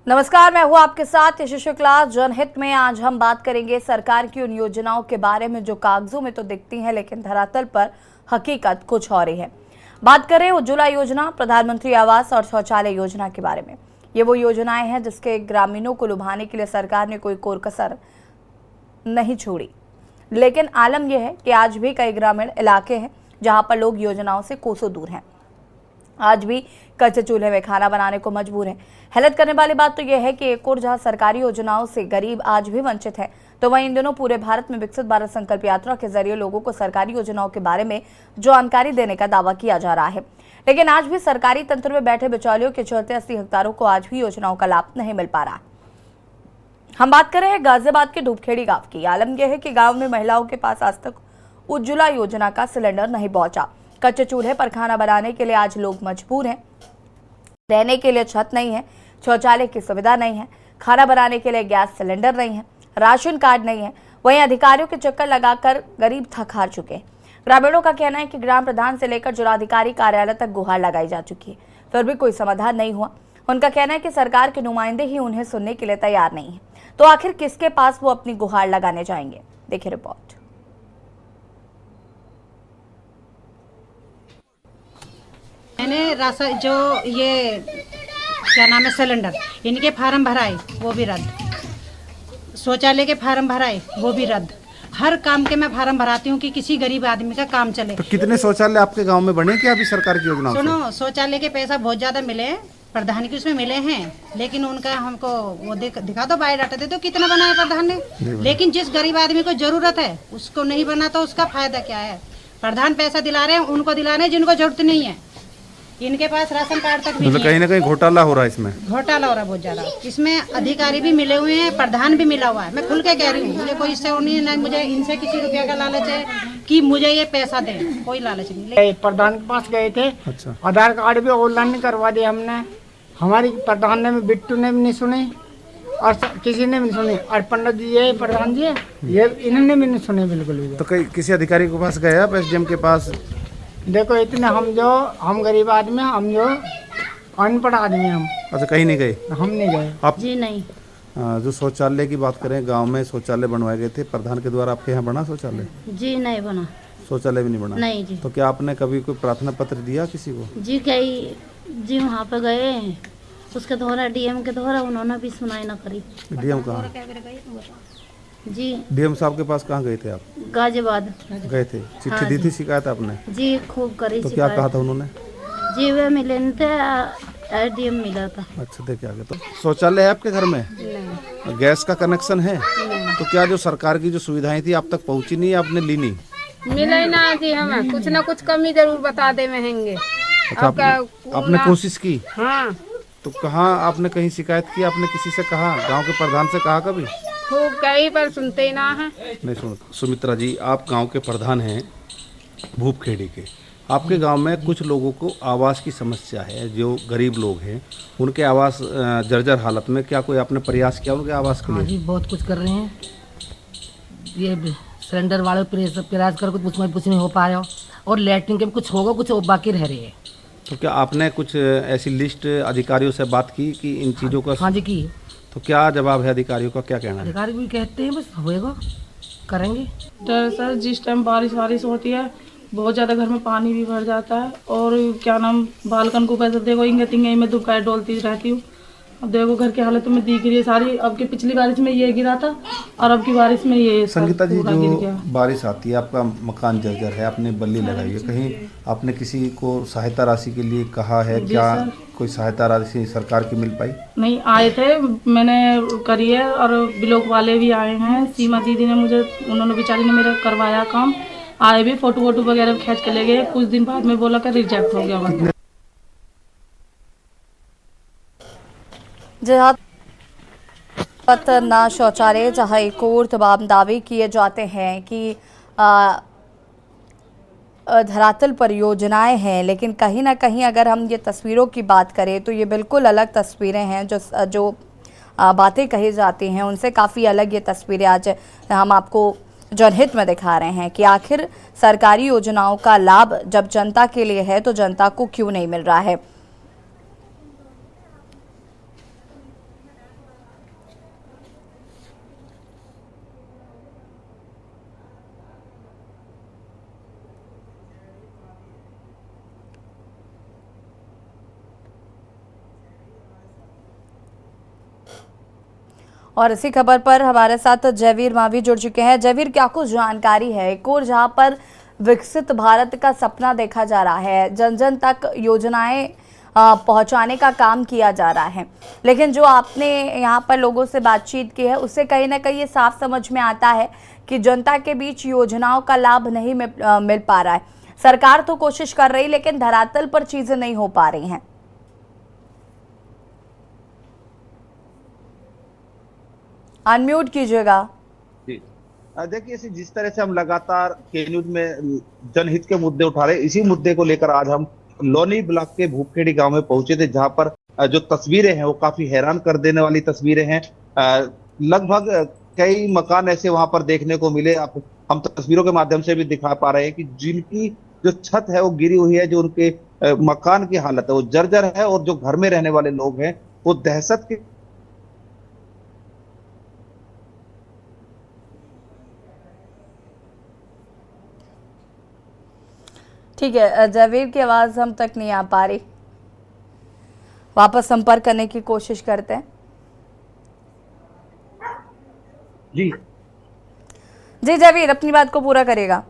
नमस्कार, मैं हूं आपके साथ यशस्वी शुक्ला। जनहित में आज हम बात करेंगे सरकार की उन योजनाओं के बारे में जो कागजों में तो दिखती हैं लेकिन धरातल पर हकीकत कुछ और ही है। बात करें उज्ज्वला योजना, प्रधानमंत्री आवास और शौचालय योजना के बारे में। ये वो योजनाएं हैं जिसके ग्रामीणों को लुभाने के लिए सरकार ने कोई कोर कसर नहीं छोड़ी। लेकिन आलम यह है कि आज भी कई ग्रामीण इलाके हैं जहां पर लोग योजनाओं से कोसों दूर हैं। आज भी कच्चे चूल्हे में खाना बनाने को मजबूर है। हैरत करने वाली बात तो यह है कि एक और जहां सरकारी योजनाओं से गरीब आज भी वंचित है, तो वहीं इन दिनों पूरे भारत में विकसित भारत संकल्प यात्रा के जरिए लोगों को सरकारी योजनाओं के बारे में जानकारी देने का दावा किया जा रहा है। लेकिन आज भी सरकारी तंत्र में बैठे बिचौलियों के चलते 80 हकदारों को आज भी योजनाओं का लाभ नहीं मिल पा रहा। हम बात कर रहे हैं गाजियाबाद के धूपखेड़ी गांव की। आलम यह है कि गांव में महिलाओं के पास आज तक उज्ज्वला योजना का सिलेंडर नहीं पहुंचा। कच्चे चूल्हे पर खाना बनाने के लिए आज लोग मजबूर हैं। रहने के लिए छत नहीं है, शौचालय की सुविधा नहीं है, खाना बनाने के लिए गैस सिलेंडर नहीं है, राशन कार्ड नहीं है। वहीं अधिकारियों के चक्कर लगाकर गरीब थक हार चुके हैं। ग्रामीणों का कहना है कि ग्राम प्रधान से लेकर जिलाधिकारी कार्यालय तक गुहार लगाई जा चुकी है, फिर भी कोई समाधान नहीं हुआ। उनका कहना है कि सरकार के नुमाइंदे ही उन्हें सुनने के लिए तैयार नहीं है, तो आखिर किसके पास वो अपनी गुहार लगाने जाएंगे। देखिए रिपोर्ट। मैंने राशन जो ये क्या नाम है सिलेंडर, इनके फार्म भराए वो भी रद्द, शौचालय के फार्म भराए वो भी रद्द। हर काम के मैं फार्म भराती हूँ कि किसी गरीब आदमी का काम चले। तो कितने शौचालय आपके गांव में बने क्या अभी सरकार की योजना? सुनो, शौचालय के पैसा बहुत ज्यादा मिले, प्रधान की उसमें मिले हैं, लेकिन उनका हमको वो दिखा दो, बायोडाटा दे दो कितना बना है प्रधान ने। लेकिन जिस गरीब आदमी को जरूरत है उसको नहीं बना तो उसका फायदा क्या है। प्रधान पैसा दिला रहे हैं उनको दिला रहे हैं जिनको जरूरत नहीं है। इनके पास राशन कार्ड तक भी नहीं है। कहीं ना कहीं घोटाला हो रहा है इसमें, घोटाला हो रहा है बहुत ज्यादा। इसमें अधिकारी भी मिले हुए हैं, प्रधान भी मिला हुआ है। मैं खुल के कह रही हूँ, मुझे कोई इससे नहीं है, ना मुझे इनसे किसी रुपया का लालच है कि मुझे ये पैसा दें, कोई लालच नहीं। प्रधान के पास गए थे, अच्छा, आधार कार्ड भी ऑनलाइन करवा दिया हमने। हमारी प्रधान ने भी, बिट्टू ने भी नहीं सुनी और किसी ने भी नहीं सुनी। और पंडित जी ये प्रधान जी ये इन्होंने भी नहीं सुने बिल्कुल भी। तो कहीं किसी अधिकारी के पास गए आप, एसडीएम के पास? देखो इतने हम गरीब आदमी, हम जो अनपढ़ आदमी हम। अच्छा, कहीं नहीं गए? हम नहीं गए। आप जी नहीं। जो शौचालय की बात करें, गांव में शौचालय बनवाए गए थे प्रधान के द्वारा, आपके यहाँ बना शौचालय? जी नहीं बना। शौचालय भी नहीं बना? नहीं जी। तो क्या आपने कभी कोई प्रार्थना पत्र दिया किसी को? जी गई जी, वहाँ पे गए, उसके द्वारा डीएम के द्वारा उन्होंने भी सुनाई ना करी। डीएम कहाँ? जी डीएम साहब के पास कहाँ गए थे आप? गाजियाबाद गए थे, चिट्ठी दी थी, शिकायत आपने? जी खूब करी। तो क्या कहा था उन्होंने? जी वे मिले थे, डीएम मिला था। अच्छा, देखे आगे। तो शौचालय है आपके घर में? नहीं। गैस का कनेक्शन है? नहीं। तो क्या जो सरकार की जो सुविधाएं थी आप तक पहुंची नहीं, आपने ली नहीं? मिले ना जी, हमें कुछ ना कुछ कमी जरूर बता दे रहेंगे। अच्छा, आपने कोशिश की? हाँ, तो कहाँ आपने कहीं शिकायत की? आपने किसी से कहा, गांव के प्रधान से कहा कभी? खूब कहीं पर सुनते ही ना है। नहीं सुन। सुमित्रा जी, आप गांव के प्रधान हैं भूपखेड़ी के। आपके गांव में कुछ लोगों को आवास की समस्या है, जो गरीब लोग हैं उनके आवास जर्जर हालत में। क्या कोई आपने प्रयास किया उनके आवास के लिए? जी बहुत कुछ कर रहे हैं। ये सिलेंडर वाले प्रयास कर उसमें कुछ नहीं हो पाया, और लैट्रिन के भी कुछ होगा, कुछ बाकी रह रहे हैं। तो क्या आपने कुछ ऐसी लिस्ट अधिकारियों से बात की कि इन चीज़ों का? हाँ जी की। तो क्या जवाब है अधिकारियों का, क्या कहना है? अधिकारी भी कहते हैं बस होएगा, करेंगे। दरअसल जिस टाइम बारिश होती है बहुत ज़्यादा घर में पानी भी भर जाता है, और क्या नाम बालकन को पैसे देखो इंगे तिंगे में दुबकाए डोलती रहती हूँ। अब देखो घर की हालत में दिख रही है सारी। अब की पिछली बारिश में ये गिरा था और अब की बारिश में ये संगीता जी, पूरा गिर जो गया। बारिश आती है, आपका मकान जर्जर है, आपने बल्ली लगाई है, कहीं आपने किसी को सहायता राशि के लिए कहा है? क्या कोई सहायता राशि सरकार की मिल पाई? नहीं, आए थे, मैंने करी है, और ब्लॉक वाले भी आए हैं। सीमा दीदी ने मुझे, उन्होंने बेचारी ने मेरा करवाया काम, आए भी, फोटो वोटो वगैरह खींच के ले गए। कुछ दिन बाद में बोला कि रिजेक्ट हो गया। जहाँ ना शौचालय, जहाँ एक और तमाम दावे किए जाते हैं कि धरातल परियोजनाएं हैं, लेकिन कहीं ना कहीं अगर हम ये तस्वीरों की बात करें तो ये बिल्कुल अलग तस्वीरें हैं। जो बातें कही जाती हैं उनसे काफ़ी अलग ये तस्वीरें आज हम आपको जनहित में दिखा रहे हैं कि आखिर सरकारी योजनाओं का लाभ जब जनता के लिए है तो जनता को क्यों नहीं मिल रहा है। और इसी खबर पर हमारे साथ जयवीर मावी जुड़ चुके हैं। जयवीर, क्या कुछ जानकारी है? एक और जहां पर विकसित भारत का सपना देखा जा रहा है, जन जन तक योजनाएं पहुंचाने का काम किया जा रहा है, लेकिन जो आपने यहाँ पर लोगों से बातचीत की है उससे कहीं ना कहीं ये साफ समझ में आता है कि जनता के बीच योजनाओं का लाभ नहीं मिल पा रहा है। सरकार तो कोशिश कर रही, लेकिन धरातल पर चीजें नहीं हो पा रही हैं। अनम्यूट कीजिएगा। देखिए, जिस तरह से हम लगातार के न्यूज में जनहित के मुद्दे उठा रहे हैं, इसी मुद्दे को लेकर आज हम लोनी ब्लॉक के भूपखेड़ी गांव में पहुंचे थे, जहां पर जो तस्वीरें हैं वो काफी हैरान कर देने वाली तस्वीरें हैं। लगभग कई मकान ऐसे वहां पर देखने को मिले, हम तस्वीरों के माध्यम से भी दिखा पा रहे हैं कि जिनकी जो छत है वो गिरी हुई है, जो उनके मकान की हालत है वो जर्जर है, और जो घर में रहने वाले लोग हैं वो दहशत के ठीक है, जयवीर की आवाज हम तक नहीं आ पा रही, वापस संपर्क करने की कोशिश करते हैं। जी जयवीर, अपनी बात को पूरा करेगा।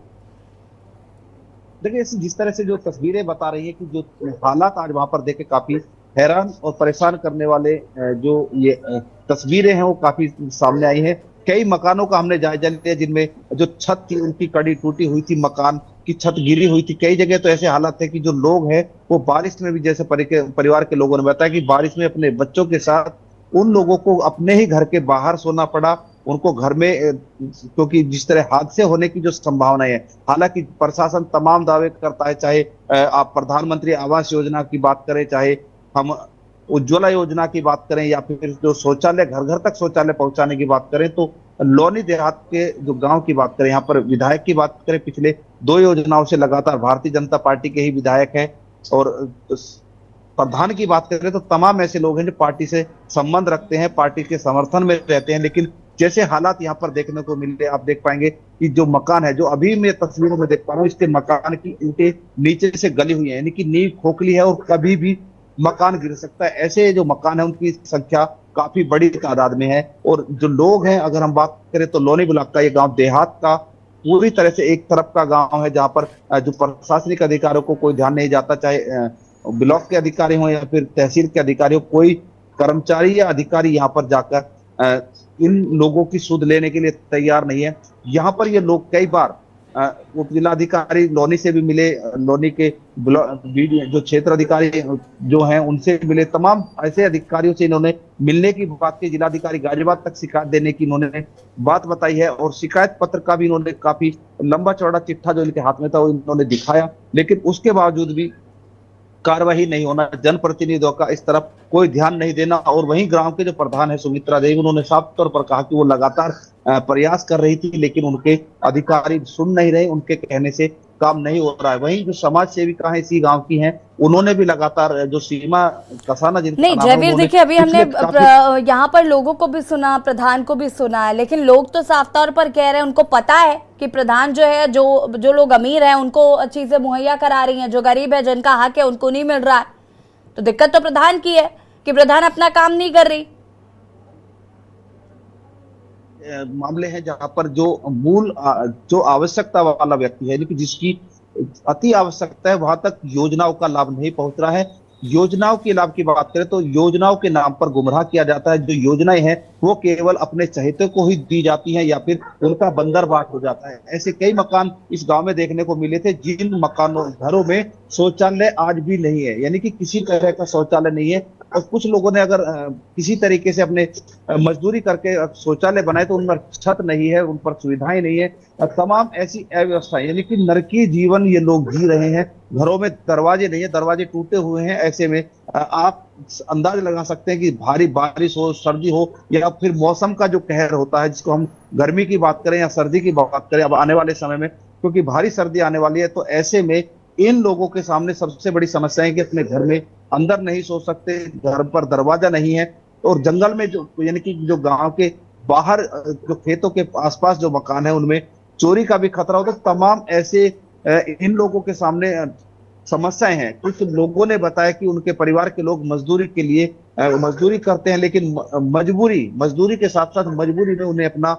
देखिए, जिस तरह से जो तस्वीरें बता रही है कि जो हालात आज वहां पर देखे काफी हैरान और परेशान करने वाले जो ये तस्वीरें हैं वो काफी सामने आई हैं। कई मकानों का हमने जायजा लिया जिनमें जो छत थी उनकी कड़ी टूटी हुई थी, मकान की छत गिरी हुई थी। कई जगह तो ऐसे हालात थे कि जो लोग हैं वो बारिश में भी, जैसे परिवार के लोगों ने बताया कि बारिश में अपने बच्चों के साथ उन लोगों को अपने ही घर के बाहर सोना पड़ा, उनको घर में, क्योंकि जिस तरह हादसे होने की जो संभावना है। हालांकि प्रशासन तमाम दावे करता है, चाहे आप प्रधानमंत्री आवास योजना की बात करें, चाहे हम उज्ज्वला योजना की बात करें, या फिर जो शौचालय घर घर तक शौचालय पहुंचाने की बात करें, तो लोनी देहात के जो गांव की बात करें, यहाँ पर विधायक की बात करें, पिछले 2 योजनाओं से लगातार भारतीय जनता पार्टी के ही विधायक हैं, और प्रधान की बात करें तो तमाम ऐसे लोग हैं जो पार्टी से संबंध रखते हैं, पार्टी के समर्थन में रहते हैं। लेकिन जैसे हालात यहाँ पर देखने को मिल रहे, आप देख पाएंगे कि जो मकान है, जो अभी मैं तस्वीरों में देख पा रहा हूँ, इसके मकान की ईंटें नीचे से गली हुई है, यानी कि नींव खोखली है और कभी भी मकान गिर सकता है। ऐसे जो मकान है उनकी संख्या काफी बड़ी तादाद में है। और जो लोग हैं, अगर हम बात करें तो लोनी ब्लॉक का ये गांव देहात का पूरी तरह से एक तरफ का गांव है, जहां पर जो प्रशासनिक अधिकारियों को कोई ध्यान नहीं जाता, चाहे ब्लॉक के अधिकारी हो या फिर तहसील के अधिकारी हो, कोई कर्मचारी या अधिकारी यहाँ पर जाकर इन लोगों की सुध लेने के लिए तैयार नहीं है। यहाँ पर ये लोग कई बार उप जिलाधिकारी लोनी से भी मिले, लोनी के जो क्षेत्र अधिकारी जो हैं उनसे मिले, तमाम ऐसे अधिकारियों से इन्होंने मिलने की बात की, जिलाधिकारी गाजियाबाद तक शिकायत देने की इन्होंने बात बताई है, और शिकायत पत्र का भी इन्होंने काफी लंबा चौड़ा चिट्ठा जो इनके हाथ में था वो इन्होंने दिखाया, लेकिन उसके बावजूद भी कार्रवाई नहीं होना, जनप्रतिनिधियों का इस तरफ कोई ध्यान नहीं देना। और वहीं ग्राम के जो प्रधान है सुमित्रा देवी, उन्होंने साफ तौर पर कहा कि वो लगातार प्रयास कर रही थी, लेकिन उनके अधिकारी सुन नहीं रहे, उनके कहने से काम नहीं हो रहा है। वहीं जो समाज सेविका है इसी गांव की हैं, उन्होंने भी लगातार जो सीमा कसाना जिनका नहीं जयवीर, देखिए अभी हमने यहाँ पर लोगों को भी सुना, प्रधान को भी सुना है, लेकिन लोग तो साफ तौर पर कह रहे हैं उनको पता है कि प्रधान जो है, जो लोग अमीर हैं उनको चीजें मुहैया करा रही हैं, जो गरीब है जिनका हक है उनको नहीं मिल रहा है। तो दिक्कत तो प्रधान की है कि प्रधान अपना काम नहीं कर रही। मामले हैं जहां पर जो मूल जो आवश्यकता वाला व्यक्ति है, यानी कि जिसकी अति आवश्यकता है, वहां तक योजनाओं का लाभ नहीं पहुंच रहा है। योजनाओं के लाभ की बात करें तो योजनाओं के नाम पर गुमराह किया जाता है। जो योजनाएं हैं वो केवल अपने चहेते को ही दी जाती हैं या फिर उनका बंदरबाट हो जाता है। ऐसे कई मकान इस गांव में देखने को मिले थे जिन घरों में शौचालय आज भी नहीं है, यानी कि किसी तरह का शौचालय नहीं है। और कुछ लोगों ने अगर किसी तरीके से अपने मजदूरी करके शौचालय बनाए तो उन पर छत नहीं है, उन पर सुविधाएं नहीं है, तमाम ऐसी अव्यवस्था, यानी कि नरकी जीवन ये लोग जी रहे हैं। घरों में दरवाजे नहीं है, दरवाजे टूटे हुए हैं। ऐसे में आप अंदाज लगा सकते हैं कि भारी बारिश हो, सर्दी हो, या फिर मौसम का जो कहर होता है, जिसको हम गर्मी की बात करें या सर्दी की बात करें अब आने वाले समय में, क्योंकि भारी सर्दी आने वाली है, तो ऐसे में इन लोगों के सामने सबसे बड़ी समस्या है कि अपने घर में अंदर नहीं सो सकते, घर पर दरवाजा नहीं है। और जंगल में जो, यानी कि जो गांव के बाहर जो खेतों के आसपास जो मकान है उनमें चोरी का भी खतरा हो। तो तमाम ऐसे इन लोगों के सामने समस्याएं हैं। कुछ लोगों ने बताया कि उनके परिवार के लोग मजदूरी के लिए मजदूरी करते हैं, लेकिन मजदूरी के साथ साथ मजबूरी में उन्हें अपना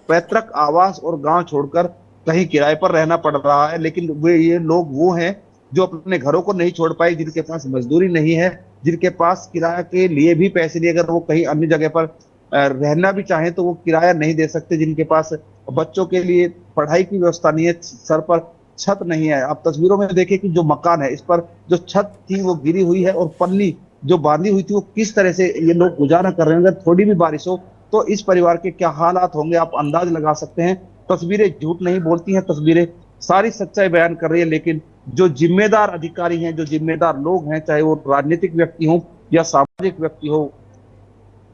पैतृक आवास और गांव छोड़कर कहीं किराए पर रहना पड़ रहा है। लेकिन ये लोग वो हैं जो अपने घरों को नहीं छोड़ पाए, जिनके पास मजदूरी नहीं है, जिनके पास किराए के लिए भी पैसे नहीं, अगर वो कहीं अन्य जगह पर रहना भी चाहें तो वो किराया नहीं दे सकते, जिनके पास बच्चों के लिए पढ़ाई की व्यवस्था नहीं है, सर पर छत नहीं है। आप तस्वीरों में देखिए कि जो मकान है इस पर जो छत थी वो गिरी हुई है और पन्नी जो बांधी हुई थी वो किस तरह से ये लोग गुजारा कर रहे हैं। अगर थोड़ी भी बारिश हो तो इस परिवार के क्या हालात होंगे आप अंदाज लगा सकते हैं। तस्वीरें झूठ नहीं बोलती हैं, तस्वीरें सारी सच्चाई बयान कर रही है। लेकिन जो जिम्मेदार अधिकारी हैं, जो जिम्मेदार लोग हैं, चाहे वो राजनीतिक व्यक्ति हो या सामाजिक व्यक्ति हो,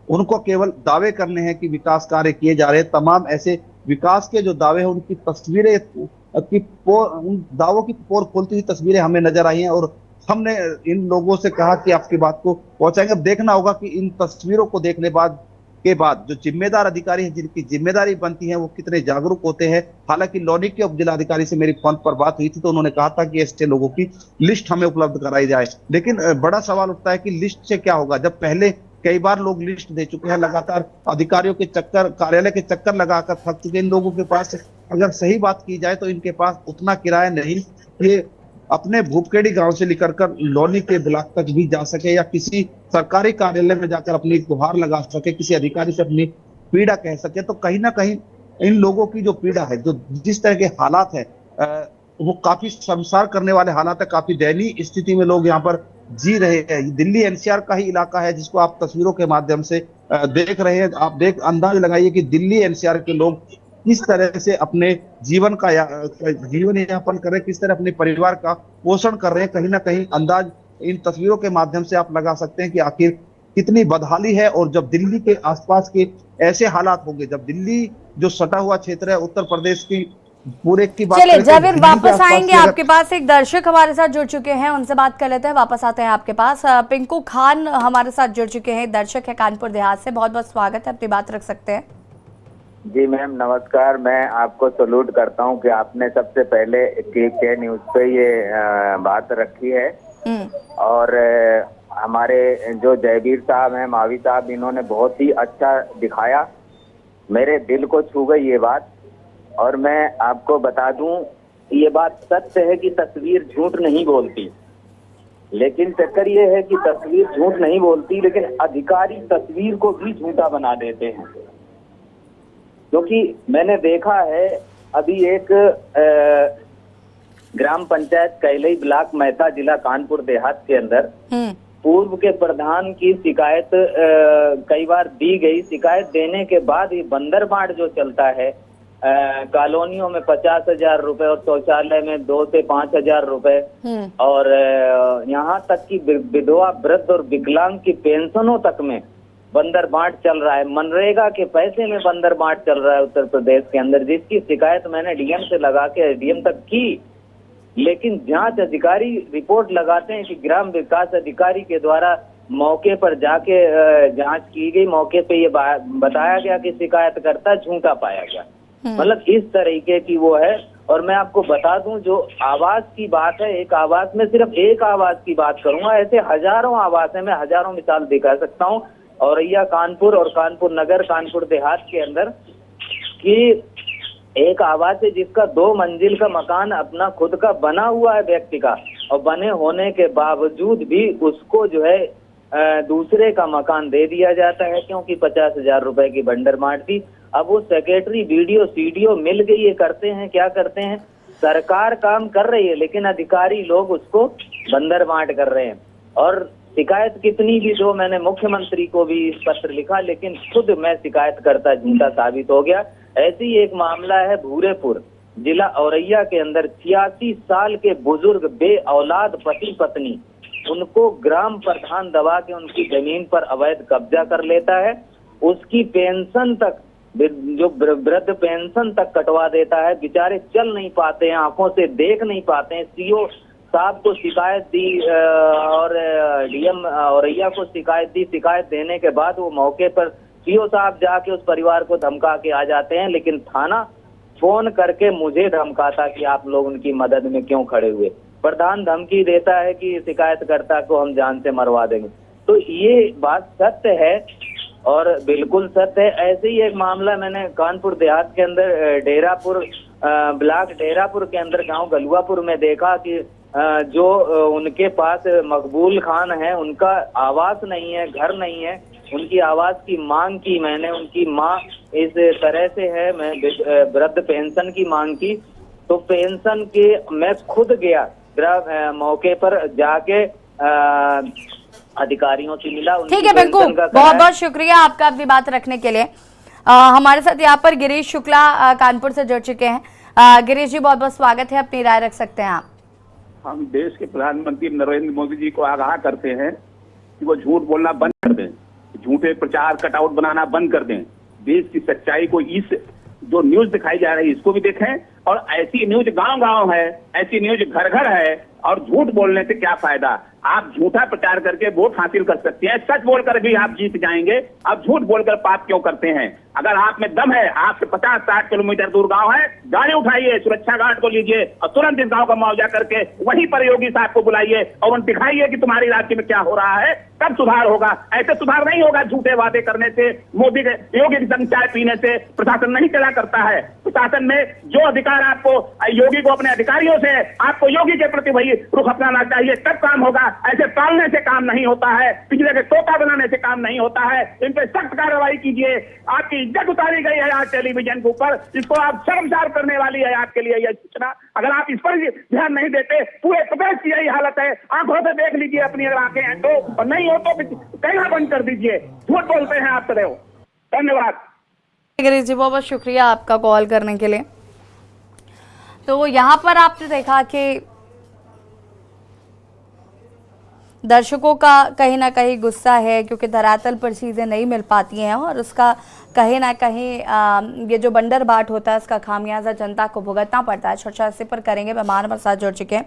उनको केवल दावे करने हैं कि विकास कार्य किए जा रहे हैं। तमाम ऐसे विकास के जो दावे हैं उनकी तस्वीरें उन दावों की पोल खोलती हुई तस्वीरें हमें नजर आई हैं और हमने इन लोगों से कहा कि आपकी बात को पहुंचाएंगे। अब देखना होगा कि इन तस्वीरों को देखने के बाद जो जिम्मेदार अधिकारी हैं, जिनकी जिम्मेदारी बनती है, वो कितने जागरूक होते हैं। हालांकि लौनी के उप जिलाधिकारी से मेरी फोन पर बात हुई थी तो उन्होंने कहा था कि ऐसे लोगों की लिस्ट हमें उपलब्ध कराई जाए। लेकिन बड़ा सवाल उठता है कि लिस्ट से क्या होगा, जब पहले कई बार लोग लिस्ट दे चुके हैं, लगातार अधिकारियों के चक्कर, कार्यालय के चक्कर लगाकर थक चुके। इन लोगों के पास अगर सही बात की जाए तो इनके पास उतना किराया नहीं, ये अपने भूपखेड़ी गांव से निकल कर लौनी के ब्लॉक तक भी जा सके या किसी सरकारी कार्यालय में जाकर अपनी गुहार लगा सके, किसी अधिकारी से अपनी पीड़ा कह सके। तो कहीं ना कहीं इन लोगों की जो पीड़ा है, जो जिस तरह के हालात है, वो काफी शर्मसार करने वाले हालात है। काफी दयनीय स्थिति में लोग यहाँ पर जी रहे हैं। दिल्ली एनसीआर का ही इलाका है जिसको आप तस्वीरों के माध्यम से देख रहे हैं। आप अंदाज लगाइए कि दिल्ली एनसीआर के लोग किस तरह से अपने जीवन यापन कर रहे हैं, किस तरह अपने परिवार का पोषण कर रहे हैं। कहीं ना कहीं अंदाज इन तस्वीरों के माध्यम से आप लगा सकते हैं कि आखिर कितनी बदहाली है। और जब दिल्ली के आसपास के ऐसे हालात होंगे, जब दिल्ली जो सटा हुआ क्षेत्र है उत्तर प्रदेश की पूरे की बात, चलिए जावेद वापस आएंगे आपके पास। एक दर्शक हमारे साथ जुड़ चुके हैं, उनसे बात कर लेते हैं। वापस आते हैं आपके पास। पिंकू खान हमारे साथ जुड़ चुके हैं, दर्शक है कानपुर देहात से। बहुत बहुत स्वागत है, अपनी बात रख सकते हैं। जी मैम नमस्कार। मैं आपको सलूट करता हूं कि आपने सबसे पहले के न्यूज पे ये बात रखी है और हमारे जो जयवीर साहब हैं, मावी साहब, इन्होंने बहुत ही अच्छा दिखाया। मेरे दिल को छू गई ये बात। और मैं आपको बता दूं ये बात सत्य है कि तस्वीर झूठ नहीं बोलती, लेकिन चक्कर ये है कि तस्वीर झूठ नहीं बोलती, लेकिन अधिकारी तस्वीर को भी झूठा बना देते हैं। क्योंकि मैंने देखा है अभी एक ग्राम पंचायत कैलई ब्लॉक मेहता जिला कानपुर देहात के अंदर पूर्व के प्रधान की शिकायत कई बार दी गई। शिकायत देने के बाद ही बंदर बांट जो चलता है कॉलोनियों में 50,000 रुपए और शौचालय में 2 से 5,000 रुपए और यहाँ तक कि विधवा, वृद्ध और विकलांग की पेंशनों तक में बंदर बांट चल रहा है। मनरेगा के पैसे में बंदर बांट चल रहा है उत्तर प्रदेश के अंदर, जिसकी शिकायत मैंने डीएम से लगा के एसडीएम तक की। लेकिन जांच अधिकारी रिपोर्ट लगाते हैं कि ग्राम विकास अधिकारी के द्वारा मौके पर जाके जांच की गई, मौके पे ये बताया गया कि शिकायतकर्ता झूठा पाया गया। मतलब इस तरीके की वो है। और मैं आपको बता दूं जो आवास की बात है, एक आवास में सिर्फ एक आवास की बात करूंगा, ऐसे हजारों आवास है, मैं हजारों मिसाल दिखा सकता हूँ। औरैया कानपुर और कानपुर नगर, कानपुर देहात के अंदर कि एक आवास है जिसका 2 मंजिल का मकान अपना खुद का बना हुआ है व्यक्ति का, और बने होने के बावजूद भी उसको जो है दूसरे का मकान दे दिया जाता है, क्योंकि 50,000 रुपए की बंदर बांट थी। अब वो सेक्रेटरी, बीडीओ, सीडीओ मिल गई, ये करते हैं क्या करते हैं, सरकार काम कर रही है लेकिन अधिकारी लोग उसको बंदर बांट कर रहे हैं। और शिकायत कितनी भी दो, मैंने मुख्यमंत्री को भी इस पत्र लिखा, लेकिन खुद मैं शिकायत करता झूठा साबित हो गया। ऐसी एक मामला है भूरेपुर जिला औरैया के अंदर, 86 साल के बुजुर्ग बे औलाद पति पत्नी, उनको ग्राम प्रधान दबा के उनकी जमीन पर अवैध कब्जा कर लेता है। उसकी पेंशन तक, जो वृद्ध पेंशन तक कटवा देता है। बेचारे चल नहीं पाते हैं, आंखों से देख नहीं पाते हैं। सीओ साहब को शिकायत दी और डीएम औरैया को शिकायत दी। शिकायत देने के बाद वो मौके पर सीओ साहब जाके उस परिवार को धमका के आ जाते हैं, लेकिन थाना फोन करके मुझे धमकाता कि आप लोग उनकी मदद में क्यों खड़े हुए। प्रधान धमकी देता है कि शिकायतकर्ता को हम जान से मरवा देंगे। तो ये बात सत्य है और बिल्कुल सत्य है। ऐसे ही एक मामला मैंने कानपुर देहात के अंदर डेरापुर ब्लॉक डेरापुर के अंदर गांव गलुआपुर में देखा कि जो उनके पास मकबूल खान है, उनका आवास नहीं है, घर नहीं है, उनकी आवास की मांग की मैंने। उनकी माँ इस तरह से है, मैं वृद्ध पेंशन की मांग की, तो पेंशन के मैं खुद गया मौके पर जाके अधिकारियों से मिला। ठीक है बिल्कुल, बहुत बहुत शुक्रिया आपका अपनी बात रखने के लिए। हमारे साथ यहाँ पर गिरीश शुक्ला कानपुर से जुड़ चुके हैं। गिरीश जी बहुत बहुत स्वागत है, अपनी राय रख सकते हैं आप। हम देश के प्रधानमंत्री नरेंद्र मोदी जी को आगाह करते हैं कि वो झूठ बोलना बंद कर दें, झूठे प्रचार कटआउट बनाना बंद कर दें, देश की सच्चाई को इस जो न्यूज दिखाई जा रही है इसको भी देखें, और ऐसी न्यूज गांव-गांव है, ऐसी न्यूज घर-घर है, और झूठ बोलने से क्या फायदा। आप झूठा प्रचार करके वोट हासिल कर सकते हैं, सच बोलकर भी आप जीत जाएंगे। आप झूठ बोलकर पाप क्यों करते हैं? अगर आप में दम है, आपसे 50-60 किलोमीटर दूर गांव है, गाड़ी उठाइए, सुरक्षा गार्ड को लीजिए और तुरंत इस गांव का मुआवजा करके वहीं पर योगी साहब को बुलाइए और उन्हें दिखाइए कि तुम्हारी राज्य में क्या हो रहा है, तब सुधार होगा। ऐसे सुधार नहीं होगा झूठे वादे करने से, योगी की संग चाय पीने से प्रशासन नहीं चला करता है। प्रशासन में जो अधिकार आपको योगी को अपने अधिकारियों से, आपको योगी के प्रति वही रुख अपनाना चाहिए, तब काम होगा। ऐसे टालने से काम नहीं होता है, पिछले के तोता बनाने से काम नहीं होता है। इन पे सख्त कार्रवाई कीजिए। आपकी इज्जत उतारी गई है आज टेलीविजन के ऊपर, इसको आप शर्मसार करने वाली है आपके लिए यह सूचना। अगर आप इस पर ध्यान नहीं देते, पूरे प्रदेश की यही हालत है। आंखों से देख लीजिए अपनी अगर आंखें हैं तो, और नहीं हो तो कहना बंद कर दीजिए। झूठ बोलते हैं आप सदैव। धन्यवाद गिरीश जी, बहुत बहुत शुक्रिया आपका कॉल करने के लिए। तो यहाँ पर आपने देखा कि दर्शकों का कहीं ना कहीं गुस्सा है क्योंकि धरातल पर चीज़ें नहीं मिल पाती हैं और उसका कहीं ना कहीं ये जो बंदर बाट होता है उसका खामियाजा जनता को भुगतना पड़ता है। चर्चा इसी पर करेंगे। मेहमान हमारे साथ जुड़ चुके हैं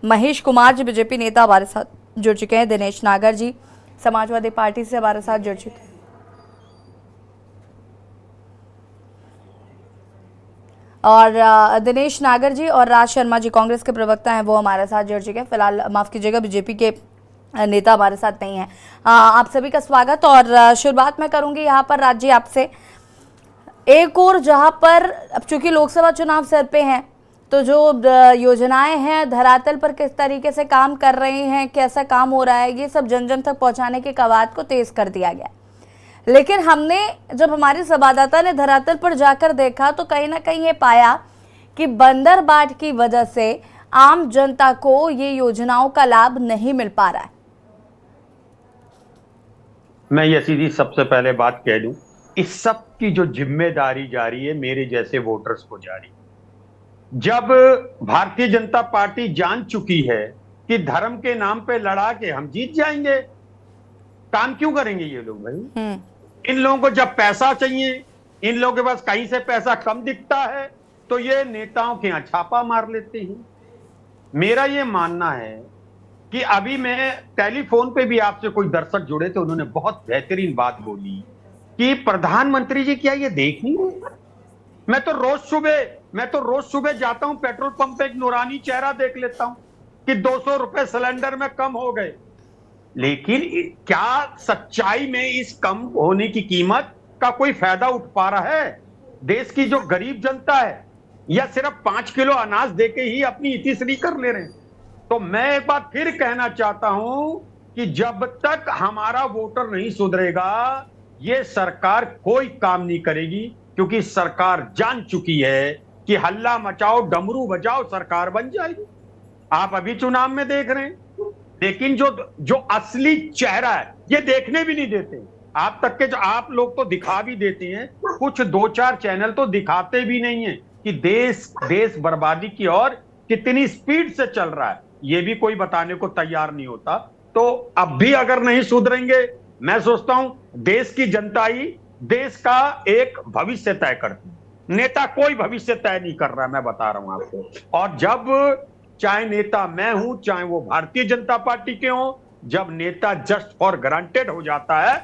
महेश कुमार जी, बीजेपी नेता हमारे साथ जुड़ चुके हैं। दिनेश नागर जी समाजवादी पार्टी से हमारे साथ जुड़ चुके हैं। और दिनेश नागर जी और राज शर्मा जी कांग्रेस के प्रवक्ता हैं, वो हमारे साथ जुड़ चुके हैं। फिलहाल माफ़ कीजिएगा, बीजेपी के नेता हमारे साथ नहीं हैं। आप सभी का स्वागत। और शुरुआत मैं करूंगी यहाँ पर राज्य आपसे। एक और जहाँ पर अब चूंकि लोकसभा चुनाव सर पे हैं, तो जो योजनाएं हैं धरातल पर किस तरीके से काम कर रही हैं, कैसा काम हो रहा है, ये सब जन जन तक पहुँचाने की कवायद को तेज़ कर दिया गया। लेकिन हमने जब हमारे संवाददाता ने धरातल पर जाकर देखा तो कहीं ना कहीं ये पाया कि बंदर बाट की वजह से आम जनता को ये योजनाओं का लाभ नहीं मिल पा रहा है। मैं ये सीधी सबसे पहले बात कह दूं, इस सब की जो जिम्मेदारी जा रही है मेरे जैसे वोटर्स को जा रही है। जब भारतीय जनता पार्टी जान चुकी है कि धर्म के नाम पे लड़ा के हम जीत जाएंगे, काम क्यों करेंगे ये लोग भाई? इन लोगों को जब पैसा चाहिए, इन लोगों के पास कहीं से पैसा कम दिखता है तो ये नेताओं के यहां छापा मार लेते हैं। मेरा ये मानना है कि अभी मैं टेलीफोन पे भी आपसे कोई दर्शक जुड़े थे, उन्होंने बहुत बेहतरीन बात बोली कि प्रधानमंत्री जी क्या ये देख नहीं रहे? मैं तो रोज सुबह जाता हूं पेट्रोल पंप पे, एक नूरानी चेहरा देख लेता हूं कि 200 रुपए सिलेंडर में कम हो गए। लेकिन क्या सच्चाई में इस कम होने की कीमत का कोई फायदा उठ पा रहा है देश की जो गरीब जनता है, या सिर्फ 5 किलो अनाज देके ही अपनी इतिश्री कर ले रहे हैं? तो मैं एक बात फिर कहना चाहता हूं कि जब तक हमारा वोटर नहीं सुधरेगा ये सरकार कोई काम नहीं करेगी, क्योंकि सरकार जान चुकी है कि हल्ला मचाओ डमरू बजाओ सरकार बन जाएगी। आप अभी चुनाव में देख रहे हैं, लेकिन जो असली चेहरा है ये देखने भी नहीं देते। आप तक के जो आप लोग तो दिखा भी देते हैं, कुछ 2-4 चैनल तो दिखाते भी नहीं है कि देश बर्बादी की ओर कितनी स्पीड से चल रहा है, ये भी कोई बताने को तैयार नहीं होता। तो अब भी अगर नहीं सुधरेंगे, मैं सोचता हूं देश की जनता ही देश का एक भविष्य तय करती है। नेता कोई भविष्य तय नहीं कर रहा है, मैं बता रहा हूं आपको। और जब चाहे नेता मैं हूं, चाहे वो भारतीय जनता पार्टी के हों, जब नेता जस्ट फॉर ग्रांटेड हो जाता है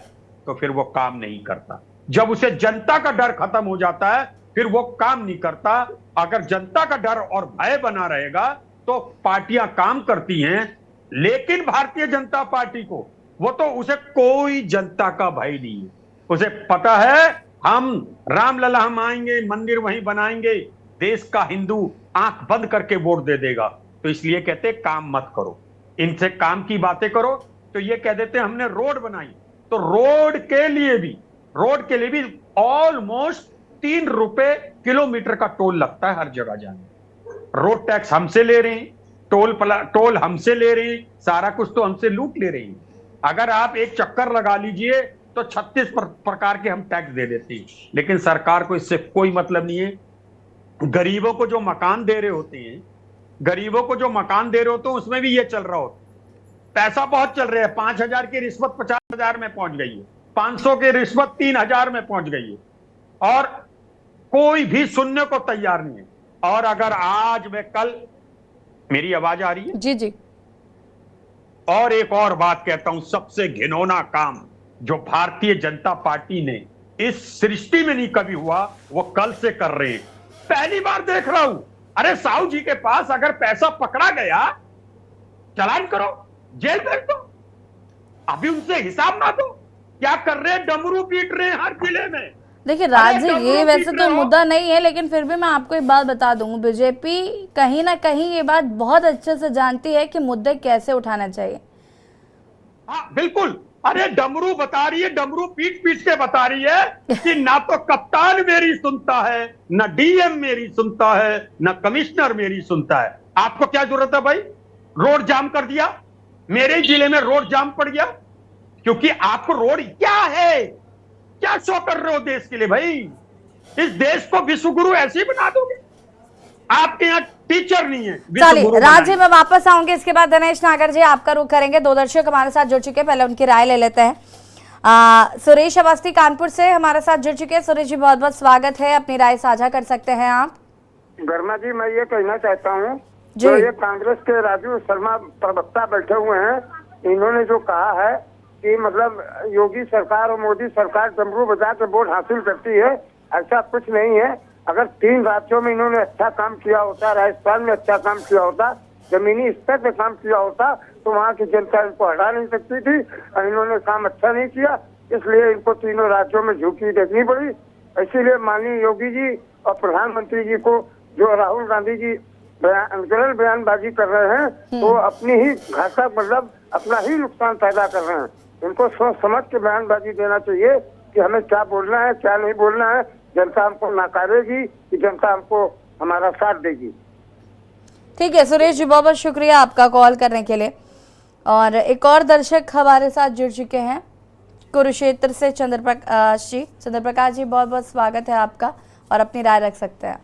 तो फिर वो काम नहीं करता। जब उसे जनता का डर खत्म हो जाता है फिर वो काम नहीं करता। अगर जनता का डर और भय बना रहेगा तो पार्टियां काम करती हैं, लेकिन भारतीय जनता पार्टी को उसे कोई जनता का भय नहीं है। उसे पता है हम रामलला हम आएंगे, मंदिर वहीं बनाएंगे, देश का हिंदू आंख बंद करके वोट दे देगा। तो इसलिए कहते काम मत करो, इनसे काम की बातें करो। तो ये कह देते हमने रोड बनाई, तो रोड के लिए भी ऑलमोस्ट 3 रुपए किलोमीटर का टोल लगता है हर जगह जाने। रोड टैक्स हमसे ले रहे हैं, टोल हमसे ले रहे हैं, सारा कुछ तो हमसे लूट ले रही है। अगर आप एक चक्कर लगा लीजिए तो 36 प्रकार के हम टैक्स दे देते हैं, लेकिन सरकार को इससे कोई मतलब नहीं है। गरीबों को जो मकान दे रहे होते हैं, उसमें भी ये चल रहा होता है। पैसा बहुत चल रहा है। 5,000 की रिश्वत 50,000 में पहुंच गई है, 500 की रिश्वत 3,000 में पहुंच गई है, और कोई भी सुनने को तैयार नहीं है। और अगर आज मैं कल, मेरी आवाज आ रही है? जी जी। और एक और बात कहता हूं, सबसे घिनौना काम जो भारतीय जनता पार्टी ने इस सृष्टि में नहीं कभी हुआ, वो कल से कर रहे हैं। पहली बार देख रहा हूं। अरे साहू जी के पास अगर पैसा पकड़ा गया, चालान करो, जेल भेज दो, अभी उनसे हिसाब ना दो। क्या कर रहे हैं? डमरू पीट रहे हैं हर जिले में। देखिए राज जी, ये वैसे तो मुद्दा नहीं है, लेकिन फिर भी मैं आपको एक बात बता दूं, बीजेपी कहीं ना कहीं ये बात बहुत अच्छे से जानती है कि मुद्दे कैसे उठाना चाहिए। हाँ बिल्कुल। अरे डमरू बता रही है, डमरू पीट पीट के बता रही है कि ना तो कप्तान मेरी सुनता है, ना डीएम मेरी सुनता है, ना कमिश्नर मेरी सुनता है। आपको क्या जरूरत है भाई? रोड जाम कर दिया, मेरे जिले में रोड जाम पड़ गया, क्योंकि आपको रोड क्या है, क्या शो कर रहे हो देश के लिए भाई? इस देश को विश्वगुरु ऐसे ही बना दोगे? आपके यहाँ टीचर नहीं है। चलिए राज जी, मैं वापस आऊंगी, इसके बाद दिनेश नागर जी आपका रुख करेंगे। 2 दर्शक हमारे साथ जुड़ चुके हैं, पहले उनकी राय ले लेते हैं। सुरेश अवस्थी कानपुर से हमारे साथ जुड़ चुके हैं। सुरेश जी बहुत बहुत स्वागत है, अपनी राय साझा कर सकते हैं आप। वर्मा जी, मैं ये कहना चाहता हूँ, जो ये कांग्रेस के राजू शर्मा प्रवक्ता बैठे हुए हैं, इन्होंने जो कहा है कि मतलब योगी सरकार और मोदी सरकार डमरू बजा के वोट हासिल करती है, ऐसा कुछ नहीं है। अगर 3 राज्यों में इन्होंने अच्छा काम किया होता, राजस्थान में अच्छा काम किया होता, जमीनी स्तर पे काम किया होता, तो वहाँ की जनता इनको हटा नहीं सकती थी। और इन्होंने काम अच्छा नहीं किया, इसलिए इनको तीनों राज्यों में झुकी देखनी पड़ी। इसीलिए माननीय योगी जी और प्रधानमंत्री जी को, जो राहुल गांधी जी गलत बयानबाजी कर रहे हैं, तो अपनी ही घातक, मतलब अपना ही नुकसान पैदा कर रहे हैं। इनको सोच समझ के बयानबाजी देना चाहिए कि हमें क्या बोलना है, क्या नहीं बोलना है। जनता हमको नकारेगी कि जनता हमको हमारा साथ देगी। ठीक है सुरेश जी, बहुत बहुत शुक्रिया आपका कॉल करने के लिए। और एक और दर्शक हमारे साथ जुड़ चुके हैं कुरुक्षेत्र से, चंद्रप्रकाश जी। चंद्रप्रकाश जी बहुत बहुत स्वागत है आपका, और अपनी राय रख सकते हैं।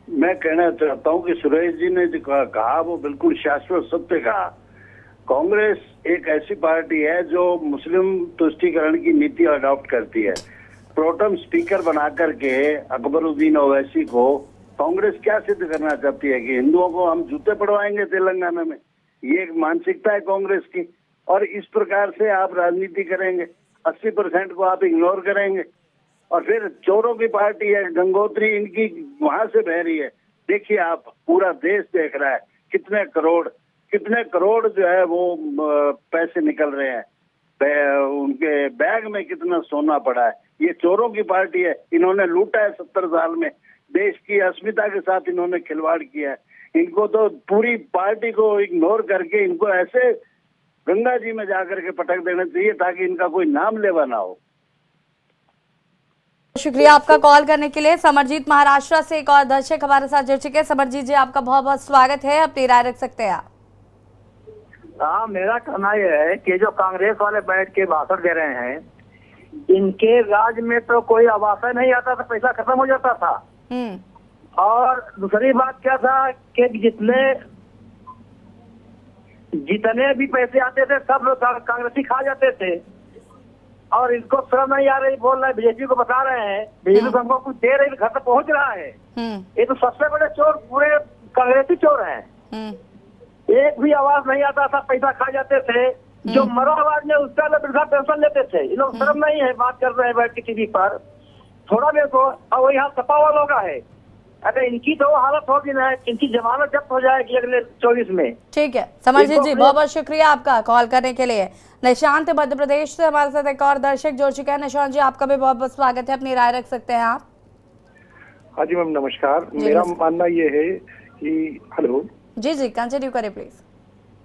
मैं कहना चाहता हूं कि सुरेश जी ने जो कहा वो बिल्कुल शाश्वत सत्य कहा। कांग्रेस एक ऐसी पार्टी है जो मुस्लिम तुष्टीकरण की नीति अडॉप्ट करती है। प्रोटम स्पीकर बना करके अकबरुद्दीन ओवैसी को कांग्रेस क्या सिद्ध करना चाहती है कि हिंदुओं को हम जूते पड़वाएंगे तेलंगाना में? ये एक मानसिकता है कांग्रेस की, और इस प्रकार से आप राजनीति करेंगे। 80% को आप इग्नोर करेंगे, और फिर चोरों की पार्टी है, गंगोत्री इनकी वहां से बह रही है। देखिए आप, पूरा देश देख रहा है कितने करोड़ जो है वो पैसे निकल रहे हैं, उनके बैग में कितना सोना पड़ा है। ये चोरों की पार्टी है, इन्होंने लूटा है 70 साल में, देश की अस्मिता के साथ इन्होंने खिलवाड़ किया है। इनको तो पूरी पार्टी को इग्नोर करके इनको ऐसे गंगा जी में जाकर के पटक देना चाहिए ताकि इनका कोई नाम लेवा ना हो। शुक्रिया आपका कॉल करने के लिए। समरजीत महाराष्ट्र से एक और दर्शक हमारे साथ जुड़ चुके हैं। समरजीत जी आपका बहुत बहुत स्वागत है, अपनी राय रख सकते हैं आप। हाँ, मेरा कहना यह है कि जो कांग्रेस वाले बैठ के भाषण दे रहे हैं, इनके राज में तो कोई आवास नहीं आता था, पैसा खत्म हो जाता था। और दूसरी बात क्या था कि जितने भी पैसे आते थे सब लोग कांग्रेसी खा जाते थे, और इनको शर्म नहीं आ रही, बोल रहे बीजेपी को बता रहे हैं बीजेपी को हमको कुछ दे रही, घर तक पहुंच रहा है। ये तो सबसे बड़े चोर पूरे कांग्रेसी चोर हैं। एक भी आवाज नहीं आता था, पैसा खा जाते थे। जो मरा आवाज में उसका लोग वृद्धा पेंशन लेते थे। ये लोग शर्म नहीं है, बात कर रहे हैं बैठ के टीवी पर। थोड़ा देखो, और यहाँ सपा वालों का है, अगर इनकी तो हालत होगी ना, इनकी जमानत जब्त हो जाएगी अगले 24 में। ठीक है समरजीत जी, बहुत बहुत शुक्रिया आपका कॉल करने के लिए। निशांत मध्य प्रदेश से हमारे साथ एक और दर्शक जुड़ चुके हैं। निशांत जी, आपका भी बहुत बहुत स्वागत है, अपनी राय रख सकते हैं आप। हाँ जी मैम, नमस्कार। मेरा मानना ये है कि हेलो जी जी कंटिन्यू करें प्लीज।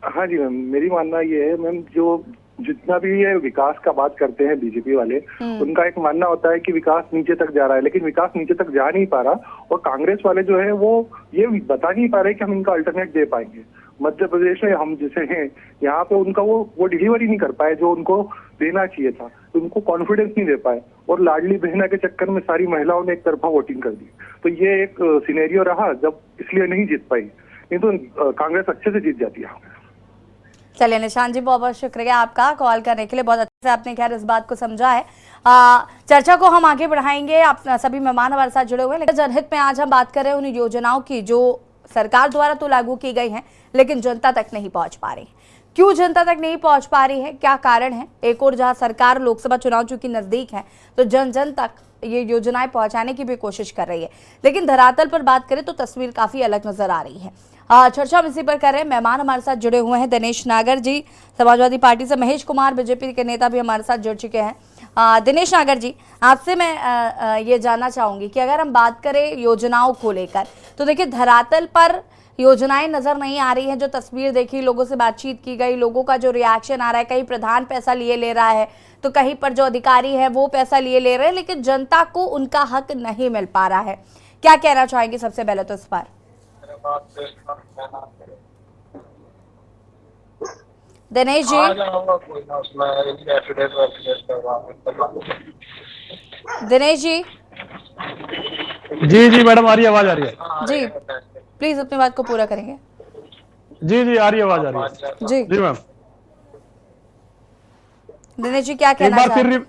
हाँ जी मैम, मेरी मानना ये है मैम, जो जितना भी ये विकास का बात करते हैं बीजेपी वाले, उनका एक मानना होता है कि विकास नीचे तक जा रहा है, लेकिन विकास नीचे तक जा नहीं पा रहा। और कांग्रेस वाले जो है वो ये बता नहीं पा रहे कि हम इनका अल्टरनेट दे पाएंगे। मध्य प्रदेश में हम जैसे हैं यहाँ पे उनका वो डिलीवरी नहीं कर पाए जो उनको देना चाहिए था, तो उनको कॉन्फिडेंस नहीं दे पाए। और लाडली बहना के चक्कर में सारी महिलाओं ने एक तरफा वोटिंग कर दी, तो ये एक सिनेरियो रहा जब इसलिए नहीं जीत पाई, नहीं तो कांग्रेस अच्छे से जीत जाती है। चलिए निशांत जी, बहुत बहुत शुक्रिया आपका कॉल करने के लिए, बहुत अच्छे से आपने खैर इस बात को समझा है। चर्चा को हम आगे बढ़ाएंगे, आप सभी मेहमान हमारे साथ जुड़े हुए हैं। लेकिन जनहित में आज हम बात कर रहे हैं उन योजनाओं की जो सरकार द्वारा तो लागू की गई हैं लेकिन जनता तक नहीं पहुंच पा रही। क्यों जनता तक नहीं पहुंच पा रही है, क्या कारण है? एक और जहां सरकार लोकसभा चुनाव चूंकि नजदीक है तो जन जन तक ये योजनाएं पहुंचाने की भी कोशिश कर रही है, लेकिन धरातल पर बात करें तो तस्वीर काफी अलग नजर आ रही है। चर्चा हम इसी पर कर रहे हैं। मेहमान हमारे साथ जुड़े हुए हैं दिनेश नागर जी समाजवादी पार्टी से, महेश कुमार बीजेपी के नेता भी हमारे साथ जुड़ चुके हैं। दिनेश नागर जी, आपसे मैं ये जानना चाहूंगी कि अगर हम बात करें योजनाओं को लेकर तो देखिए धरातल पर योजनाएं नजर नहीं आ रही हैं। जो तस्वीर देखी, लोगों से बातचीत की गई, लोगों का जो रिएक्शन आ रहा है, कहीं प्रधान पैसा लिए ले रहा है तो कहीं पर जो अधिकारी है वो पैसा लिए ले रहे हैं, लेकिन जनता को उनका हक नहीं मिल पा रहा है। क्या कहना चाहेंगे सबसे पहले तो इस पर? दिनेश जी, दिनेश जी जी मैडम, आ रही है आवाज? आ रही है जी, प्लीज अपनी बात को पूरा करेंगे। जी आ रही है आवाज? आ रही है जी मैम। दिनेश जी क्या कहना चाहते हैं?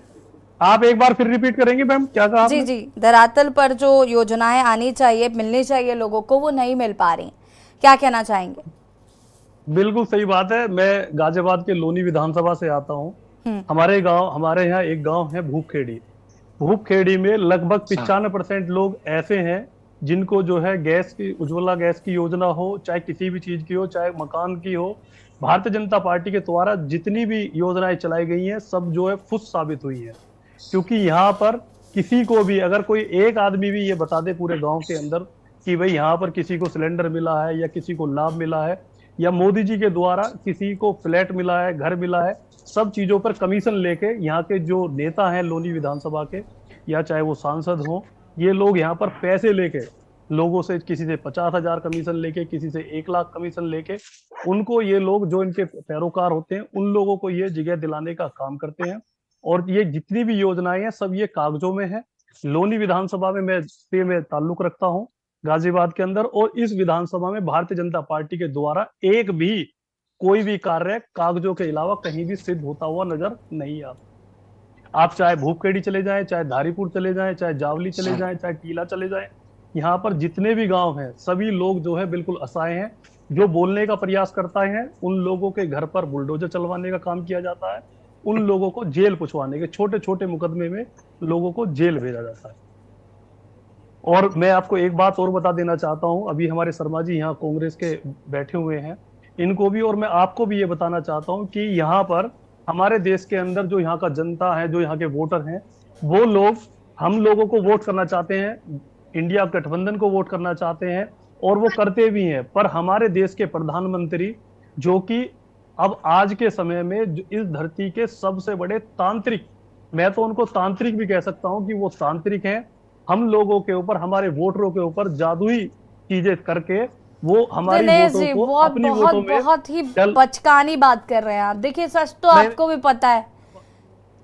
आप एक बार फिर रिपीट करेंगे मैम, क्या कहा? जी धरातल पर जो योजनाएं आनी चाहिए, मिलनी चाहिए लोगों को, वो नहीं मिल पा रही, क्या कहना चाहेंगे? बिल्कुल सही बात है। मैं गाजियाबाद के लोनी विधानसभा से आता हूँ। हमारे यहाँ एक गांव है भूपखेड़ी। भूपखेड़ी में लगभग 95% लोग ऐसे हैं जिनको जो है गैस की, उज्ज्वला गैस की योजना हो, चाहे किसी भी चीज की हो, चाहे मकान की हो, भारतीय जनता पार्टी के द्वारा जितनी भी योजनाएं चलाई गई हैं सब जो है फुस साबित हुई है। क्योंकि यहाँ पर किसी को भी, अगर कोई एक आदमी भी ये बता दे पूरे गांव के अंदर कि भाई यहाँ पर किसी को सिलेंडर मिला है या किसी को लाभ मिला है या मोदी जी के द्वारा किसी को फ्लैट मिला है, घर मिला है, सब चीजों पर कमीशन लेके यहाँ के जो नेता हैं लोनी विधानसभा के या चाहे वो सांसद हो, ये लोग यहाँ पर पैसे लेके लोगों से, किसी से 50,000 कमीशन लेके, किसी से 1 लाख कमीशन लेके, उनको ये लोग जो इनके पैरोकार होते हैं उन लोगों को ये जगह दिलाने का काम करते हैं। और ये जितनी भी योजनाएं हैं सब ये कागजों में है। लोनी विधानसभा में मैं ताल्लुक रखता हूँ गाजियाबाद के अंदर, और इस विधानसभा में भारतीय जनता पार्टी के द्वारा एक भी कोई भी कार्य कागजों के अलावा कहीं भी सिद्ध होता हुआ नजर नहीं आता। आप चाहे भूपखेड़ी चले जाएं, चाहे धारीपुर चले जाएं, चाहे जावली चले जाएं, चाहे टीला चले जाएं, यहाँ पर जितने भी गांव हैं सभी लोग जो है बिल्कुल असहाय हैं। जो बोलने का प्रयास करता है उन लोगों के घर पर बुलडोजर चलवाने का काम किया जाता है, उन लोगों को जेल पुछवाने के, छोटे छोटे मुकदमे में लोगों को जेल भेजा जाता है। और मैं आपको एक बात और बता देना चाहता हूं, अभी हमारे शर्मा जी यहाँ कांग्रेस के बैठे हुए हैं, इनको भी और मैं आपको भी ये बताना चाहता हूं कि यहाँ पर हमारे देश के अंदर जो यहाँ का जनता है, जो यहाँ के वोटर हैं, वो लोग हम लोगों को वोट करना चाहते हैं, इंडिया गठबंधन को वोट करना चाहते हैं और वो करते भी हैं। पर हमारे देश के प्रधानमंत्री, जो कि अब आज के समय में इस धरती के सबसे बड़े तांत्रिक, मैं तो उनको तांत्रिक भी कह सकता हूं कि वो तांत्रिक हैं, हम लोगों के ऊपर, हमारे वोटरों के ऊपर जादुई चीजें करके वो हमारी वोटों को अपनी वोटों में बहुत ही बचकानी बात कर रहे हैं आप। देखिए सच तो आपको भी पता है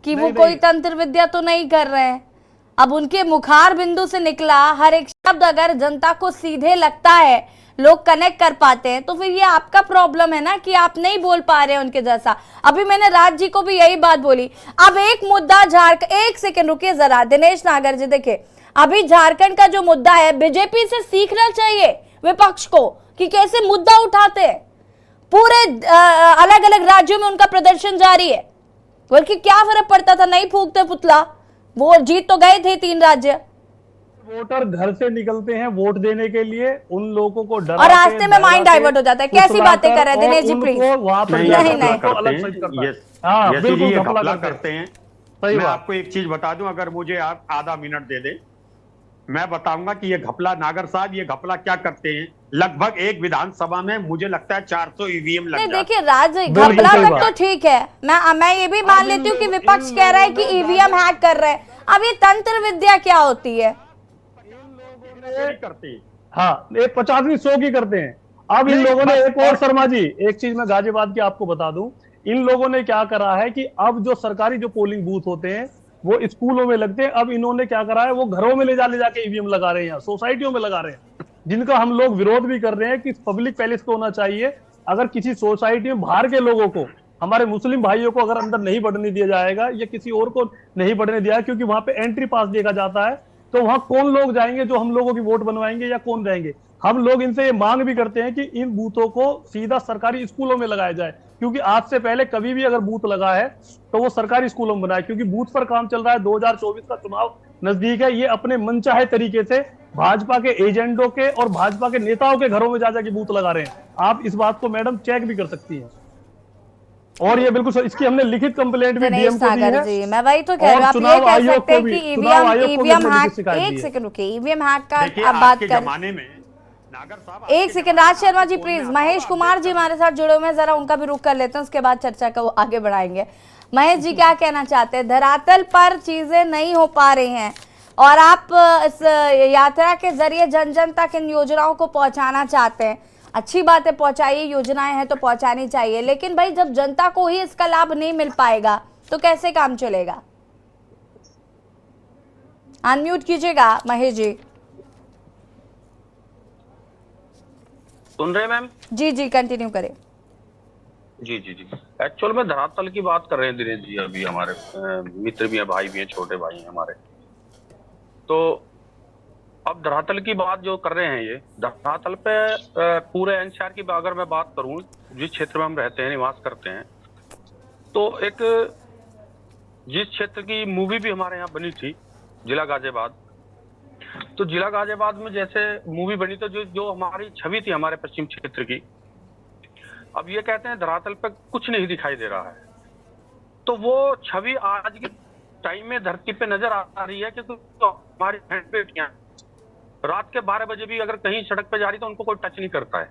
कि वो कोई तंत्र विद्या तो नहीं कर रहे हैं। अब उनके मुखार बिंदु से निकला हर एक शब्द अगर जनता को सीधे लगता है, लोग कनेक्ट कर पाते हैं, तो फिर ये आपका प्रॉब्लम है ना कि आप नहीं बोल पा रहे हैं उनके जैसा। अभी मैंने राज जी को भी यही बात बोली। अब एक मुद्दा झारखंड, एक सेकंड रुकिए जरा दिनेश नागर जी, देखिए अभी झारखंड का जो मुद्दा है, बीजेपी से सीखना चाहिए विपक्ष को कि कैसे मुद्दा उठाते हैं। पूरे अलग अलग राज्यों में उनका प्रदर्शन जारी है, बल्कि क्या फर्क पड़ता था, नहीं फूकते पुतला, वो जीत तो गए थे 3 राज्य। वोटर घर से निकलते हैं वोट देने के लिए, उन लोगों को डरा और रास्ते में माइंड डाइवर्ट हो जाता है। कैसी बातें कर रहे हैं दिनेश जी, प्लीज। वहां पर नहीं घपला करते हैं। मैं आपको एक चीज बता दूं, अगर मुझे आप आधा मिनट दे दें, मैं बताऊंगा कि ये घपला, नागर साहब ये घपला क्या करते हैं। लगभग एक विधानसभा में मुझे लगता है 400 ईवीएम लग जाते हैं। देखिए राज, घपला तक तो ठीक है, मैं ये भी मान लेती हूँ कि विपक्ष कह रहा है कि ईवीएम हैक कर रहे हैं। अब ये तंत्र विद्या क्या होती है? करते हैं, हाँ, ये 50वीं 100 की करते हैं। अब इन लोगों ने एक और, शर्मा जी एक चीज मैं गाजियाबाद की आपको बता दूं, इन लोगों ने क्या करा है कि अब जो सरकारी जो पोलिंग बूथ होते हैं वो स्कूलों में लगते हैं। अब इन्होंने क्या करा है, वो घरों में ले जाके ईवीएम लगा रहे हैं, सोसाइटियों में लगा रहे हैं, जिनका हम लोग विरोध भी कर रहे हैं कि पब्लिक पैलेस पे होना चाहिए। अगर किसी सोसाइटी में बाहर के लोगों को, हमारे मुस्लिम भाइयों को अगर अंदर नहीं बढ़ने दिया जाएगा या किसी और को नहीं बढ़ने दिया, क्योंकि वहां पे एंट्री पास देखा जाता है, तो वहां कौन लोग जाएंगे जो हम लोगों की वोट बनवाएंगे या कौन रहेंगे? हम लोग इनसे ये मांग भी करते हैं कि इन बूथों को सीधा सरकारी स्कूलों में लगाया जाए, क्योंकि आज से पहले कभी भी अगर बूथ लगा है तो वो सरकारी स्कूलों में बनाए, क्योंकि बूथ पर काम चल रहा है। 2024 का चुनाव नजदीक है। ये अपने मनचाहे तरीके से भाजपा के एजेंडों के और भाजपा के नेताओं के घरों में जाके बूथ लगा रहे हैं। आप इस बात को मैडम चेक भी कर सकती हैं, और ये बिल्कुल इसकी हमने लिखित कंप्लेंट भी डीएम को दी है। जी, मैं वही तो कह रही हूँ, आप ये कह सकते हैं कि ईवीएम हैक, एक सेकंड रुकिए, ईवीएम हैक का आप बात कर, एक सेकंड राज शर्मा जी प्लीज। महेश कुमार जी हमारे साथ जुड़े हुए हैं, जरा उनका भी रुख कर लेते हैं, उसके बाद चर्चा को आगे बढ़ाएंगे। महेश जी क्या कहना चाहते हैं? धरातल पर चीजें नहीं हो पा रही हैं और आप इस यात्रा के जरिए जन जन तक इन योजनाओं को पहुंचाना चाहते हैं। अच्छी बात है, पहुंचाइए, योजनाएं हैं तो पहुंचानी चाहिए, लेकिन भाई जब जनता को ही इसका लाभ नहीं मिल पाएगा तो कैसे काम चलेगा? अनम्यूट कीजिएगा महेश जी। सुन रहे हैं मैम? जी जी, कंटिन्यू करें। जी जी जी, एक्चुअल में धरातल की बात कर रहे हैं दिनेश जी। अभी हमारे मित्र भी हैं, भाई भी हैं, छोटे भाई हैं हमारे। तो अब धरातल की बात जो कर रहे हैं, ये धरातल पे पूरे एनसीआर की अगर मैं बात करूं, जिस क्षेत्र में हम रहते हैं, निवास करते हैं, तो एक जिस क्षेत्र की मूवी भी हमारे यहाँ बनी थी, जिला गाजियाबाद, तो जिला गाजियाबाद में जैसे मूवी बनी तो जो हमारी छवि थी हमारे पश्चिम क्षेत्र की, अब ये कहते हैं धरातल पे कुछ नहीं दिखाई दे रहा है। तो वो छवि आज के टाइम में धरती पे नजर आ रही है, क्योंकि तो हमारी बेटियां रात के 12 बजे भी अगर कहीं सड़क पे जा रही तो उनको कोई टच नहीं करता है।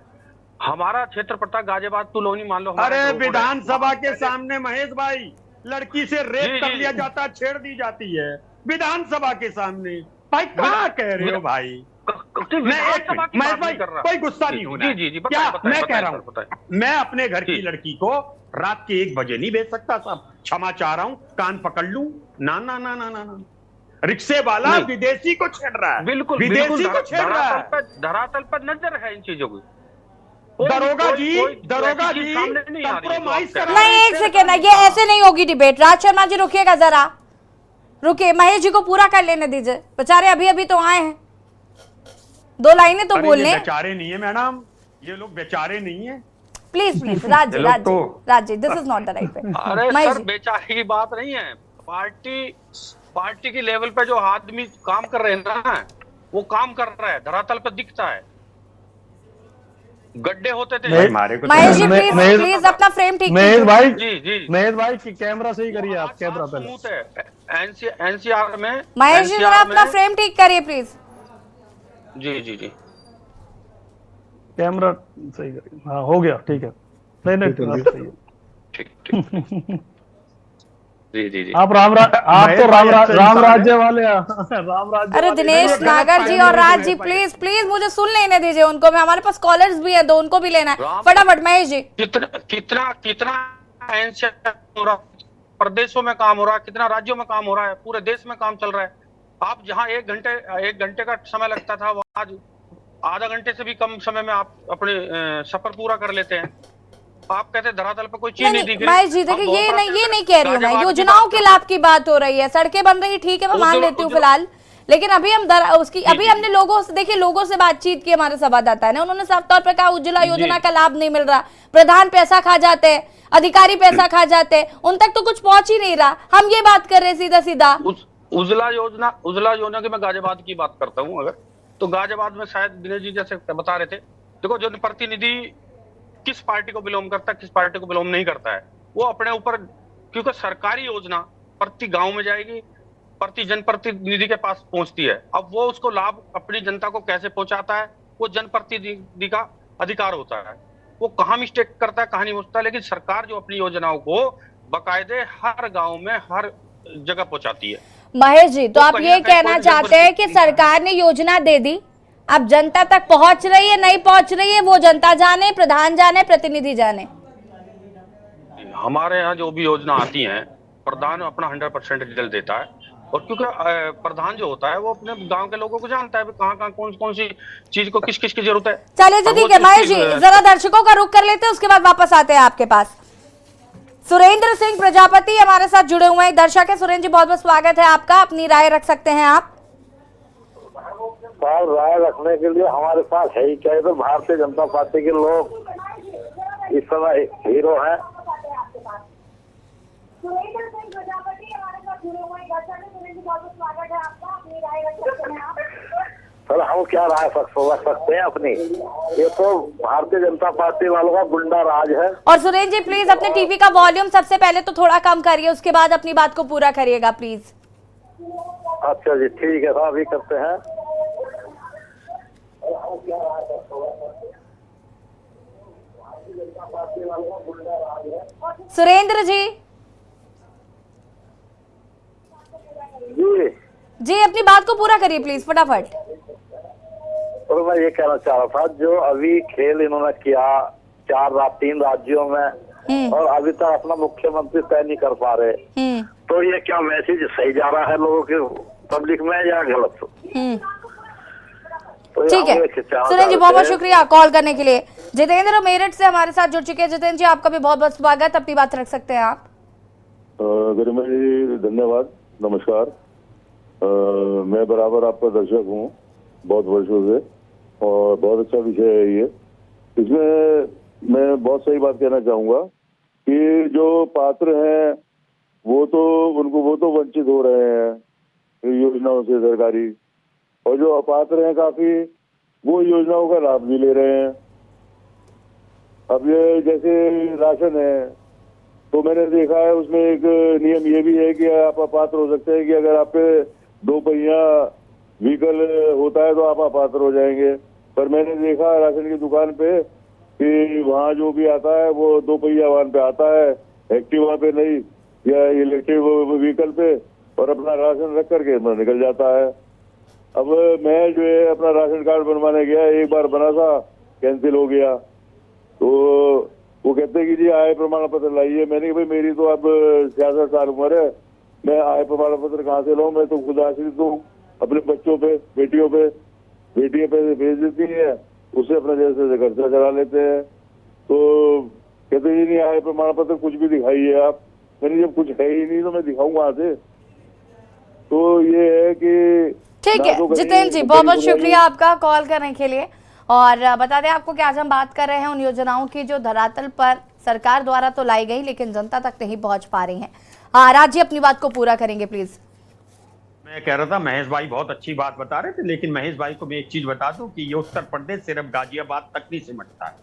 हमारा क्षेत्र पड़ता गाजियाबाद तुलौनी मान लो। अरे विधानसभा के सामने महेश भाई, लड़की से रेप कर लिया जाता, छेड़ दी जाती है विधानसभा के सामने। भाई क्या कह रहे हो भाई? कोई गुस्सा नहीं होना। जी जी, क्या मैं कह रहा हूँ, मैं अपने घर की लड़की को रात के 1 बजे नहीं भेज सकता साहब। क्षमा चाह रहा हूँ, कान पकड़ लूं? ना ना ना ना ना, रिक्शे वाला विदेशी को छेड़ रहा है, बिल्कुल विदेशी को छेड़ रहा है। धरातल पर नजर है इन चीजों की। दरोगा जी कंप्रोमाइज कर। नहीं, एक सेकेंड, ये ऐसे नहीं होगी डिबेट। राज शर्मा जी रुकिएगा जरा, रुकिए, महेश जी को पूरा कर लेने दीजिए, बेचारे अभी अभी तो आए हैं, 2 लाइनें तो बोलने। बेचारे नहीं है मैडम, ये लोग बेचारे नहीं है। Please please Raj ji, this is not the right way. अरे सर, बेचारे की बात नहीं है। पार्टी की लेवल पे जो आदमी काम कर रहे हैं ना, वो काम कर रहा है, धरातल पर दिखता है। गड्ढे होते थे। महेश जी प्लीज अपना फ्रेम ठीक कीजिए। महेश भाई, जी जी, महेश भाई की कैमरा सही करिए आप, कैमरा पहले। एनसीआर में महेश जी जरा अपना फ्रेम ठीक करिए please. Ji ji ji, camera सही करिए। हाँ, हो गया, ठीक है। नहीं सही है, ठीक जी जी जी। आप राम राज्य वाले राम राज्य। अरे दिनेश नागर जी और राज जी प्लीज प्लीज मुझे सुन लेने दीजिए उनको, मैं हमारे पास कॉलर्स भी है, तो उनको भी लेना है। फटाफट महेश जी। कितना प्रदेशों में काम हो रहा है, कितना राज्यों में काम हो रहा है, पूरे देश में काम चल रहा है। आप जहाँ 1 घंटे का समय लगता था, वो आज आधा घंटे से भी कम समय में आप अपने सफर पूरा कर लेते हैं। आप कहते हैं धरातल पर कोई चीज नहीं दिख रही। महेश जी देखिए, ये नहीं कह रही हूँ मैं, योजनाओं के लाभ की बात हो रही है, सड़कें बन रही, ठीक है, मैं मान लेती हूँ फिलहाल, लेकिन अभी हम अभी हमने लोगों से, देखिए लोगों से बातचीत की, हमारे संवाददाता ने, उन्होंने साफ तौर पर कहा उज्ज्वला योजना का लाभ नहीं मिल रहा, प्रधान पैसा खा जाते हैं, अधिकारी पैसा खा जाते हैं, उन तक तो कुछ पहुंच ही नहीं रहा। हम ये बात कर रहे हैं सीधा उजला योजना की मैं गाजियाबाद की बात करता हूं अगर, तो गाजियाबाद में शायद दिनेश जी जैसे बता रहे थे, देखो जनप्रतिनिधि किस पार्टी को बिलोंग करता है, किस पार्टी को बिलोंग नहीं करता है, वो अपने ऊपर, क्योंकि सरकारी योजना प्रति गांव में जाएगी, प्रति जनप्रतिनिधि के पास पहुंचती है। अब वो उसको लाभ अपनी जनता को कैसे पहुंचाता है, वो जनप्रतिनिधि का अधिकार होता है। वो कहाँ मिस्टेक करता है, कहाँ नहीं पहुंचता, लेकिन सरकार जो अपनी योजनाओं को बाकायदे हर गांव में हर जगह पहुंचाती है। महेश जी, तो आप ये कहना चाहते हैं कि सरकार ने योजना दे दी, अब जनता तक पहुंच रही है नहीं पहुंच रही है वो जनता जाने, प्रधान जाने, प्रतिनिधि जाने। हमारे यहाँ जो भी योजना आती है प्रधान अपना 100% रिजल्ट देता है, और क्योंकि प्रधान जो होता है वो अपने गांव के लोगों को जानता है कहाँ कौन सी चीज को किस किस की जरूरत है। चलिए जी, ठीक है महेश जी, जरा दर्शकों का रुख कर लेते हैं, उसके बाद वापस आते हैं आपके पास। सुरेंद्र सिंह प्रजापति हमारे साथ जुड़े हुए हैं, दर्शक है। सुरेंद्र जी, बहुत बहुत स्वागत है आपका, अपनी राय रख सकते हैं आप। राय रखने के लिए हमारे पास है ही क्या, तो भारतीय जनता पार्टी के लोग इस समय हीरो हैं। सर हम क्या राय रख सकते हैं अपनी, ये तो भारतीय जनता पार्टी वालों का गुंडा राज है। और सुरेंद्र जी प्लीज अपने टीवी का वॉल्यूम सबसे पहले तो थोड़ा कम करिए, उसके बाद अपनी बात को पूरा करिएगा प्लीज। अच्छा जी ठीक है, अभी करते हैं। सुरेंद्र जी जी अपनी बात को पूरा करिए प्लीज फटाफट। और मैं ये कहना चाह रहा था, जो अभी खेल इन्होंने किया 3 राज्यों में और अभी तक अपना मुख्यमंत्री तय नहीं कर पा रहे, तो ये क्या मैसेज सही जा रहा है लोगों के पब्लिक में या गलत? तो ठीक है सुरेंद्र जी, बहुत बहुत शुक्रिया कॉल करने के लिए। जितेंद्र मेरठ से हमारे साथ जुड़ चुके हैं। जितेंद्र जी आपका भी बहुत बहुत स्वागत, अपनी बात रख सकते हैं आप। गरिमा जी धन्यवाद, नमस्कार। मैं बराबर आपका दर्शक हूँ बहुत वर्षों से, और बहुत अच्छा विषय है ये। इसमें मैं बहुत सही बात कहना चाहूँगा कि जो पात्र हैं वो तो वंचित हो रहे हैं योजनाओं से सरकारी, और जो अपात्र हैं काफी वो योजनाओं का लाभ भी ले रहे हैं। अब ये जैसे राशन है, तो मैंने देखा है उसमें एक नियम ये भी है कि आप अपात्र हो सकते हैं कि अगर आप पे 2 पहिया व्हीकल होता है तो आप अपात्र हो जाएंगे। पर मैंने देखा राशन की दुकान पे कि वहाँ जो भी आता है वो 2 पहिया वाहन पे आता है, एक्टिवा पे नहीं या इलेक्ट्रिक व्हीकल पे, और अपना राशन रख करके निकल जाता है। अब मैं जो है अपना राशन कार्ड बनवाने गया, एक बार बना था, कैंसिल हो गया, तो वो कहते कि जी आय प्रमाण पत्र लाइए। मैंने कहा भाई मेरी तो अब 66 साल उम्र है, मैं आय प्रमाण पत्र कहाँ से लाऊं, मैं तो खुद आश्रित हूँ अपने बच्चों पे, बेटियों पे, बेटियां पैसे भेज देती है, उससे अपना जैसे खर्चा चला लेते हैं। तो कहते जी नहीं आय प्रमाण पत्र कुछ भी दिखाइए आप। मैंने जब कुछ है ही नहीं तो मैं दिखाऊं कहाँ से? तो ये है कि ठीक है जितेंद्र जी, बहुत बहुत शुक्रिया आपका कॉल करने के लिए। और बता दें आपको कि आज हम बात कर रहे हैं उन योजनाओं की जो धरातल पर सरकार द्वारा तो लाई गई लेकिन जनता तक नहीं पहुंच पा रही हैं। राज जी अपनी बात को पूरा करेंगे प्लीज। मैं कह रहा था महेश भाई बहुत अच्छी बात बता रहे थे, लेकिन महेश भाई को मैं एक चीज बता दूं कि ये उत्तर प्रदेश सिर्फ गाजियाबाद तक नहीं सिमटता है,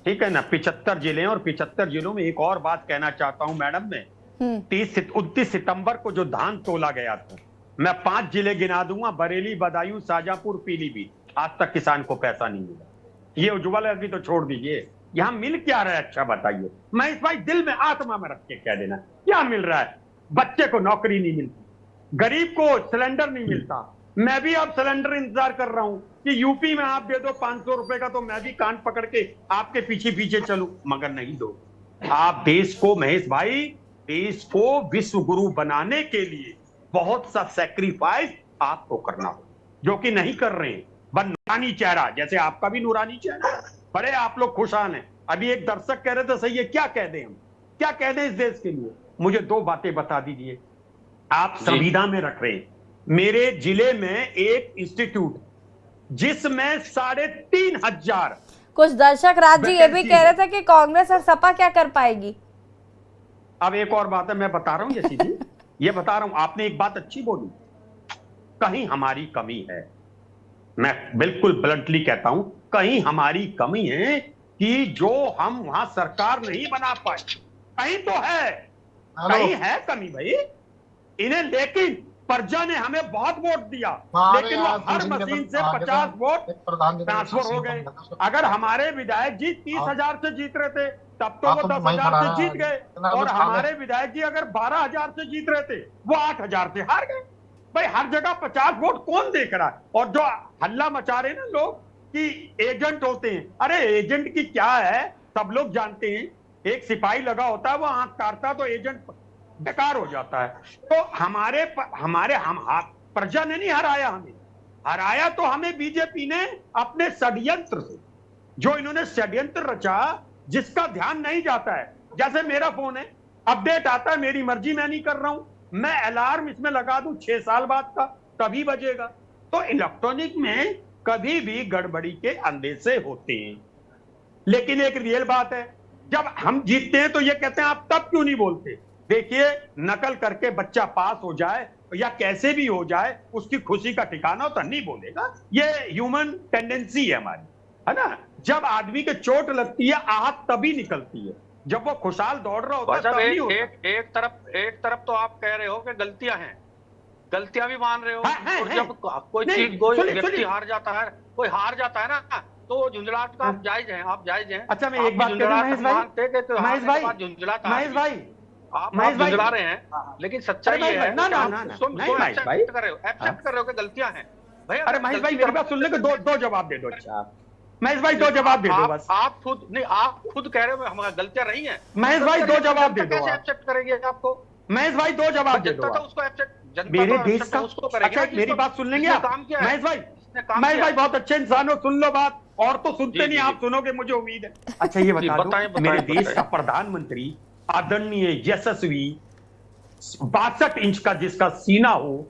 ठीक है ना। 75 जिले और 75 जिलों में एक और बात कहना चाहता हूं मैडम, मैं 29 सितंबर को जो धान तोला गया था, मैं 5 जिले गिना दूंगा, बरेली, बदायूं, शाजापुर, पीलीभीत, आज तक किसान को पैसा नहीं मिला। ये उज्ज्वला अभी तो छोड़ दीजिए, यहाँ मिल क्या रहा है अच्छा बताइए। महेश भाई दिल में आत्मा में रख के कह देना क्या मिल रहा है। बच्चे को नौकरी नहीं मिलती, गरीब को सिलेंडर नहीं मिलता। मैं भी अब सिलेंडर इंतजार कर रहा हूं कि यूपी में आप दे दो 500 रुपए का, तो मैं भी कान पकड़ के आपके पीछे पीछे चलूं, मगर नहीं दो। आप देश को, महेश भाई, देश को विश्व गुरु बनाने के लिए बहुत सा सैक्रिफाइस आपको करना हो, जो कि नहीं कर रहे हैं। बस नूरानी चेहरा, जैसे आपका भी नूरानी चेहरा, बड़े आप लोग खुशहाल हैं। अभी एक दर्शक कह रहे थे सही है, क्या कह दें हम, क्या कह दें इस देश के लिए। मुझे 2 बातें बता दीजिए। आप संविदा में रख रहे हैं, मेरे जिले में एक इंस्टीट्यूट जिसमें 3500 कुछ दर्शक राज जी ये भी कह रहे थे कि कांग्रेस और सपा क्या कर पाएगी। अब एक और बात है, मैं बता रहा हूं यशी जी, ये बता रहा हूं, आपने एक बात अच्छी बोली, कहीं हमारी कमी है, मैं बिल्कुल ब्लंटली कहता हूं, कहीं हमारी कमी है कि जो हम वहां सरकार नहीं बना पाए, कहीं तो है, कहीं है कमी भाई इन्हें। लेकिन प्रजा ने हमें बहुत वोट दिया, लेकिन वो हर मशीन से 50 वोट ट्रांसफर हो गए। अगर हमारे विधायक जी 30,000 से जीत रहे थे तब तो वो 10,000 से जीत गए, और हमारे विधायक जी अगर 12,000 से जीत रहे थे वो 8,000 से हार गए। भाई हर जगह 50 वोट कौन देख रहा है? और जो हल्ला मचा रहे ना लोग कि एजेंट होते हैं, अरे एजेंट की क्या है, सब लोग जानते हैं। एक सिपाही लगा होता है, वो आंख काटता तो एजेंट बेकार हो जाता है। तो हमारे प्रजा ने नहीं हराया, हराया तो हमें बीजेपी ने अपने षड्यंत्र से, जो इन्होंने षड्यंत्र रचा जिसका ध्यान नहीं जाता है। जैसे मेरा फोन है, अपडेट आता है, मेरी मर्जी, मैं नहीं कर रहा हूं, मैं अलार्म इसमें लगा दूं 6 साल बाद का, तभी बजेगा। तो इलेक्ट्रॉनिक में कभी भी गड़बड़ी के अंदेशे होते हैं। लेकिन एक रियल बात है, जब हम जीतते हैं तो ये कहते हैं आप तब क्यों नहीं बोलते? देखिए, नकल करके बच्चा पास हो जाए या कैसे भी हो जाए, उसकी खुशी का ठिकाना तो नहीं बोलेगा। ये ह्यूमन टेंडेंसी है हमारी, है ना। जब आदमी के चोट लगती है, आहत तभी निकलती है, जब वो खुशहाल दौड़ रहा होता है। एक तरफ तो आप कह रहे हो कि गलतियां हैं, गलतियां भी मान रहे हो, और जब कोई चीज कोई व्यक्ति हार जाता है, कोई हार जाता है ना, तो झुंझलाहट का आप जायज हैं, आप जायज हैं। अच्छा, मैं एक बात कह रहा हूं महेश भाई, आप झुंझला रहे हैं, लेकिन सच्चाई ये है, एक्सेप्ट कर रहे हो कि गलतियां हैं। अरे महेश भाई मेरी बात सुनने के दो जवाब दे दो। महेश भाई 2 जवाब दे दो बस। आप खुद कह रहे हो हमारी गलतियां रही हैं। महेश भाई 2 जवाब दे दो। कैसे एक्सेप्ट करेंगे आपको? महेश भाई 2 जवाब दे दो। उसको एक्सेप्ट, मेरे देश का उसको करेंगे। अच्छा, मेरी बात सुन लेंगे आप? महेश भाई बहुत अच्छे इंसान हो, सुन लो बात, और तो सुनते नहीं, आप सुनोगे मुझे उम्मीद है। अच्छा ये बताओ, मेरे देश का प्रधानमंत्री आदरणीय यशस्वी 62 इंच का जिसका सीना हो,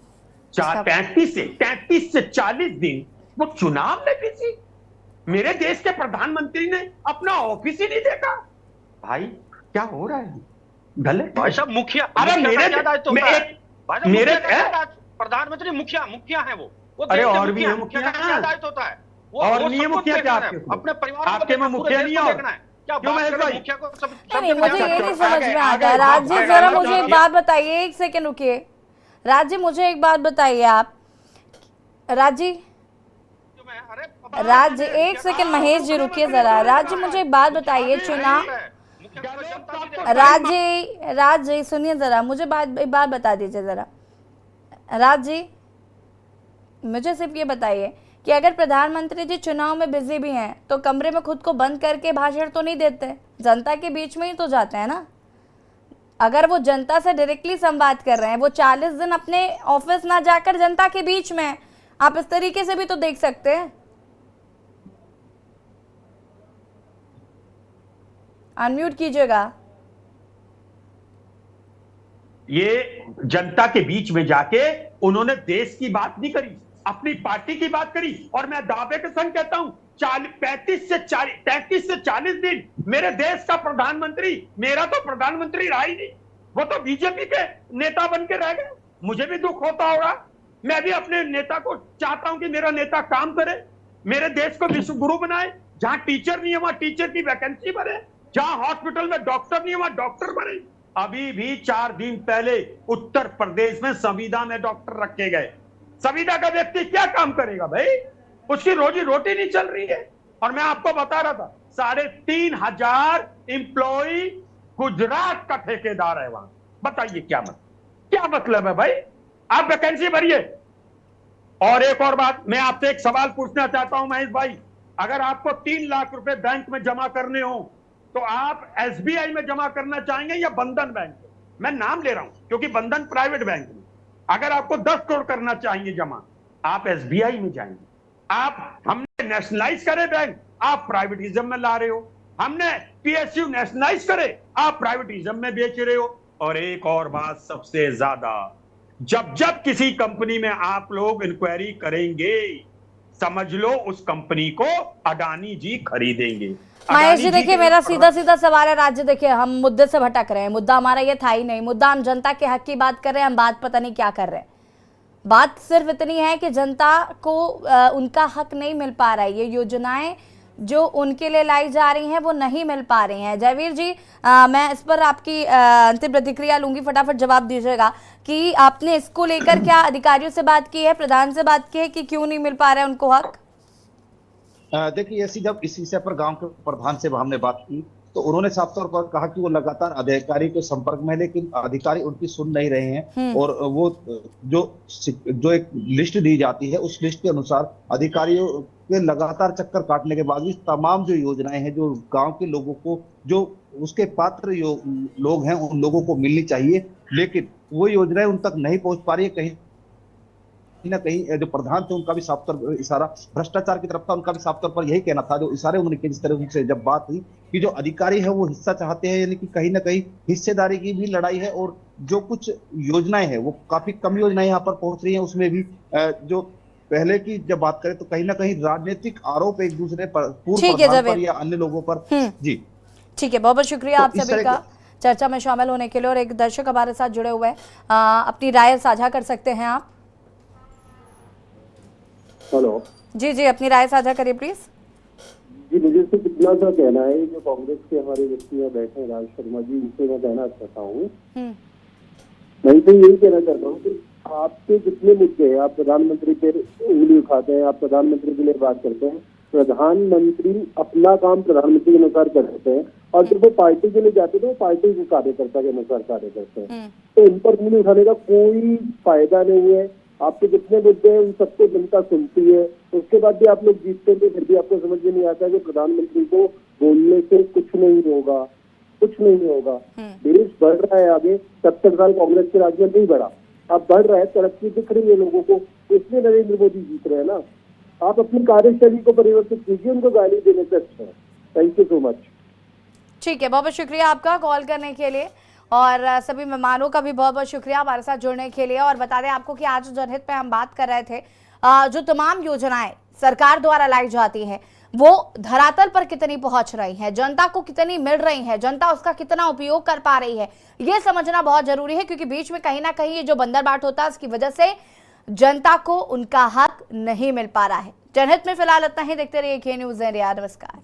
33 से 40 दिन वो चुनाव में बिजी, मेरे देश के प्रधानमंत्री ने अपना ऑफिस ही नहीं देखा। भाई क्या हो रहा है? गलत भाई साहब, मुखिया, अरे मेरे प्रधानमंत्री मुखिया है वो। अरे और भी है मुखिया, दायित्व होता है और नहीं है मुखिया क्या अपने परिवार आपके में मुखिया नहीं है? क्यों महेश भाई? नहीं, मुझे ये नहीं समझ में आता है। राज जी जरा मुझे एक बात बताइए, एक सेकंड रुकिए। राज जी मुझे एक बात बताइए, आप राज जी एक सेकंड, महेश जी रुकिए जरा। राज जी मुझे एक बात बताइए, चुनाव, राज जी सुनिए जरा, मुझे एक बात बता दीजिए जरा। राज जी मुझे सिर्फ ये बताइए कि अगर प्रधानमंत्री जी चुनाव में बिजी भी हैं तो कमरे में खुद को बंद करके भाषण तो नहीं देते, जनता के बीच में ही तो जाते हैं ना। अगर वो जनता से डायरेक्टली संवाद कर रहे हैं, वो 40 दिन अपने ऑफिस ना जाकर जनता के बीच में, आप इस तरीके से भी तो देख सकते हैं। अनम्यूट कीजिएगा। ये जनता के बीच में जाके उन्होंने देश की बात नहीं करी, अपनी पार्टी की बात करी। और मैं दावे के संग कहता हूं 33 से 40 दिन मेरे देश का प्रधानमंत्री, मेरा तो प्रधानमंत्री रहा ही नहीं, वो तो बीजेपी के नेता बन के रह गए। मुझे भी दुख होता होगा, मैं भी अपने नेता को चाहता हूं कि मेरा नेता काम करे, मेरे देश को विश्व गुरु बनाए। जहां टीचर नहीं है वहां टीचर की वैकेंसी बने, जहां हॉस्पिटल में डॉक्टर नहीं है वहां डॉक्टर बने। अभी भी 4 दिन पहले उत्तर प्रदेश में संविदा में डॉक्टर रखे गए। संविदा का व्यक्ति क्या काम करेगा भाई? उसकी रोजी रोटी नहीं चल रही है। और मैं आपको बता रहा था 3,500 एम्प्लॉई गुजरात का ठेकेदार है वहां। बताइए क्या मतलब है भाई? आप वैकेंसी भरिए। और एक और बात, मैं आपसे एक सवाल पूछना चाहता हूं महेश भाई, अगर आपको 3 लाख रुपए बैंक में जमा करने हो तो आप एसबीआई में जमा करना चाहेंगे या बंधन बैंक में? मैं नाम ले रहा हूं क्योंकि बंधन प्राइवेट बैंक में। अगर आपको 10 करोड़ करना चाहिए जमा, आप एसबीआई में जाएंगे। हमने नेशनलाइज करे बैंक, आप प्राइवेटिज्म में ला रहे हो। हमने पीएसयू नेशनलाइज करे, आप प्राइवेटिज्म में बेच रहे हो। और एक और बात सबसे ज्यादा, जब किसी कंपनी में आप लोग इंक्वायरी करेंगे, समझ लो उस कंपनी को अडानी जी खरीदेंगे। महेश जी अडानी देखिए, के मेरा सीधा सीधा सवाल है राज्य, देखिए हम मुद्दे से भटक रहे हैं, मुद्दा हमारा ये था ही नहीं, मुद्दा हम जनता के हक की बात कर रहे हैं, हम बात पता नहीं क्या कर रहे हैं। बात सिर्फ इतनी है कि जनता को उनका हक नहीं मिल पा रहा है, ये योजनाएं जो उनके लिए लाई जा रही हैं वो नहीं मिल पा रही हैं। जयवीर जी, मैं इस पर आपकी अंतिम प्रतिक्रिया लूंगी, फटाफट जवाब दीजिएगा कि आपने इसको लेकर क्या अधिकारियों से बात की है, प्रधान से बात की है कि क्यों नहीं मिल पा रहा है उनको हक? देखिए, ऐसी जब इस विषय पर गांव के प्रधान से हमने बात की तो उन्होंने साफ तौर पर कहा कि वो लगातार अधिकारी के संपर्क में है, लेकिन अधिकारी उनकी सुन नहीं रहे हैं और वो जो एक लिस्ट दी जाती है उस लिस्ट के अनुसार अधिकारियों के लगातार चक्कर काटने के बाद भी तमाम जो योजनाएं हैं जो गांव के लोगों को, जो उसके पात्र लोग हैं, उन लोगों को मिलनी चाहिए, लेकिन वो योजनाएं उन तक नहीं पहुंच पा रही है। कहीं ना कहीं जो प्रधान थे उनका भी साफ तौर पर इशारा भ्रष्टाचार की तरफ था, उनका भी साफ तौर पर यही कहना था, जो इशारे उन्होंने किए। जिस तरह से जब बात हुई कि जो अधिकारी है वो हिस्सा चाहते हैं, यानी कि कहीं ना कहीं हिस्सेदारी की भी लड़ाई है, और जो कुछ योजनाएं हैं वो काफी कम योजनाएं यहाँ पर पहुंच रही हैं, उसमें भी जो पहले की जब बात करें तो कहीं ना कहीं राजनीतिक आरोप एक दूसरे पर, पूर्व प्रधान पर या अन्य लोगों पर। जी ठीक है, बहुत बहुत शुक्रिया आप सभी का चर्चा में शामिल होने के लिए। और एक दर्शक हमारे साथ जुड़े हुए हैं, अपनी राय साझा कर सकते हैं आप। हेलो जी जी, अपनी राय साझा करिए प्लीज। जी, मुझे सिर्फ इतना सा कहना है, जो कांग्रेस के हमारे व्यक्ति यहाँ बैठे हैं राज शर्मा जी, इनसे मैं कहना चाहता हूँ, मैं तो यही कहना चाहता हूँ कि आपके जितने मुद्दे हैं, आप प्रधानमंत्री पे उंगली उठाते हैं, आप प्रधानमंत्री के लिए बात करते हैं, प्रधानमंत्री अपना काम प्रधानमंत्री के अनुसार करते हैं, और जब वो पार्टी के लिए जाते हैं तो वो पार्टी के कार्यकर्ता के अनुसार कार्य करते हैं, तो उन पर उंगली उठाने का कोई फायदा नहीं है। आपके जितने मुद्दे हैं उन सबको जनता सुनती है, उसके बाद भी आप लोग जीतते हैं, फिर भी आपको समझ में नहीं आता कि प्रधानमंत्री को बोलने से कुछ नहीं होगा, कुछ नहीं होगा। देश बढ़ रहा है आगे, 70 साल कांग्रेस के राज में नहीं बढ़ा, अब बढ़ रहा है, तरक्की दिख रही है लोगों को, इसलिए नरेंद्र मोदी जीत रहे हैं ना। आप अपनी कार्यशैली को परिवर्तित कीजिए, उनको गाली देने से अच्छा है। Thank you so much. ठीक है, बहुत बहुत शुक्रिया आपका कॉल करने के लिए, और सभी मेहमानों का भी बहुत बहुत शुक्रिया हमारे साथ जुड़ने के लिए। और बता दें आपको कि आज जनहित पे हम बात कर रहे थे, जो तमाम योजनाएं सरकार द्वारा लाई जाती हैं वो धरातल पर कितनी पहुंच रही हैं, जनता को कितनी मिल रही है, जनता उसका कितना उपयोग कर पा रही है, ये समझना बहुत जरूरी है, क्योंकि बीच में कहीं ना कहीं ये जो बंदरबाट होता है उसकी वजह से जनता को उनका हक नहीं मिल पा रहा है। जनहित में फिलहाल इतना ही, देखते रहिए के न्यूज़ इंडिया। नमस्कार।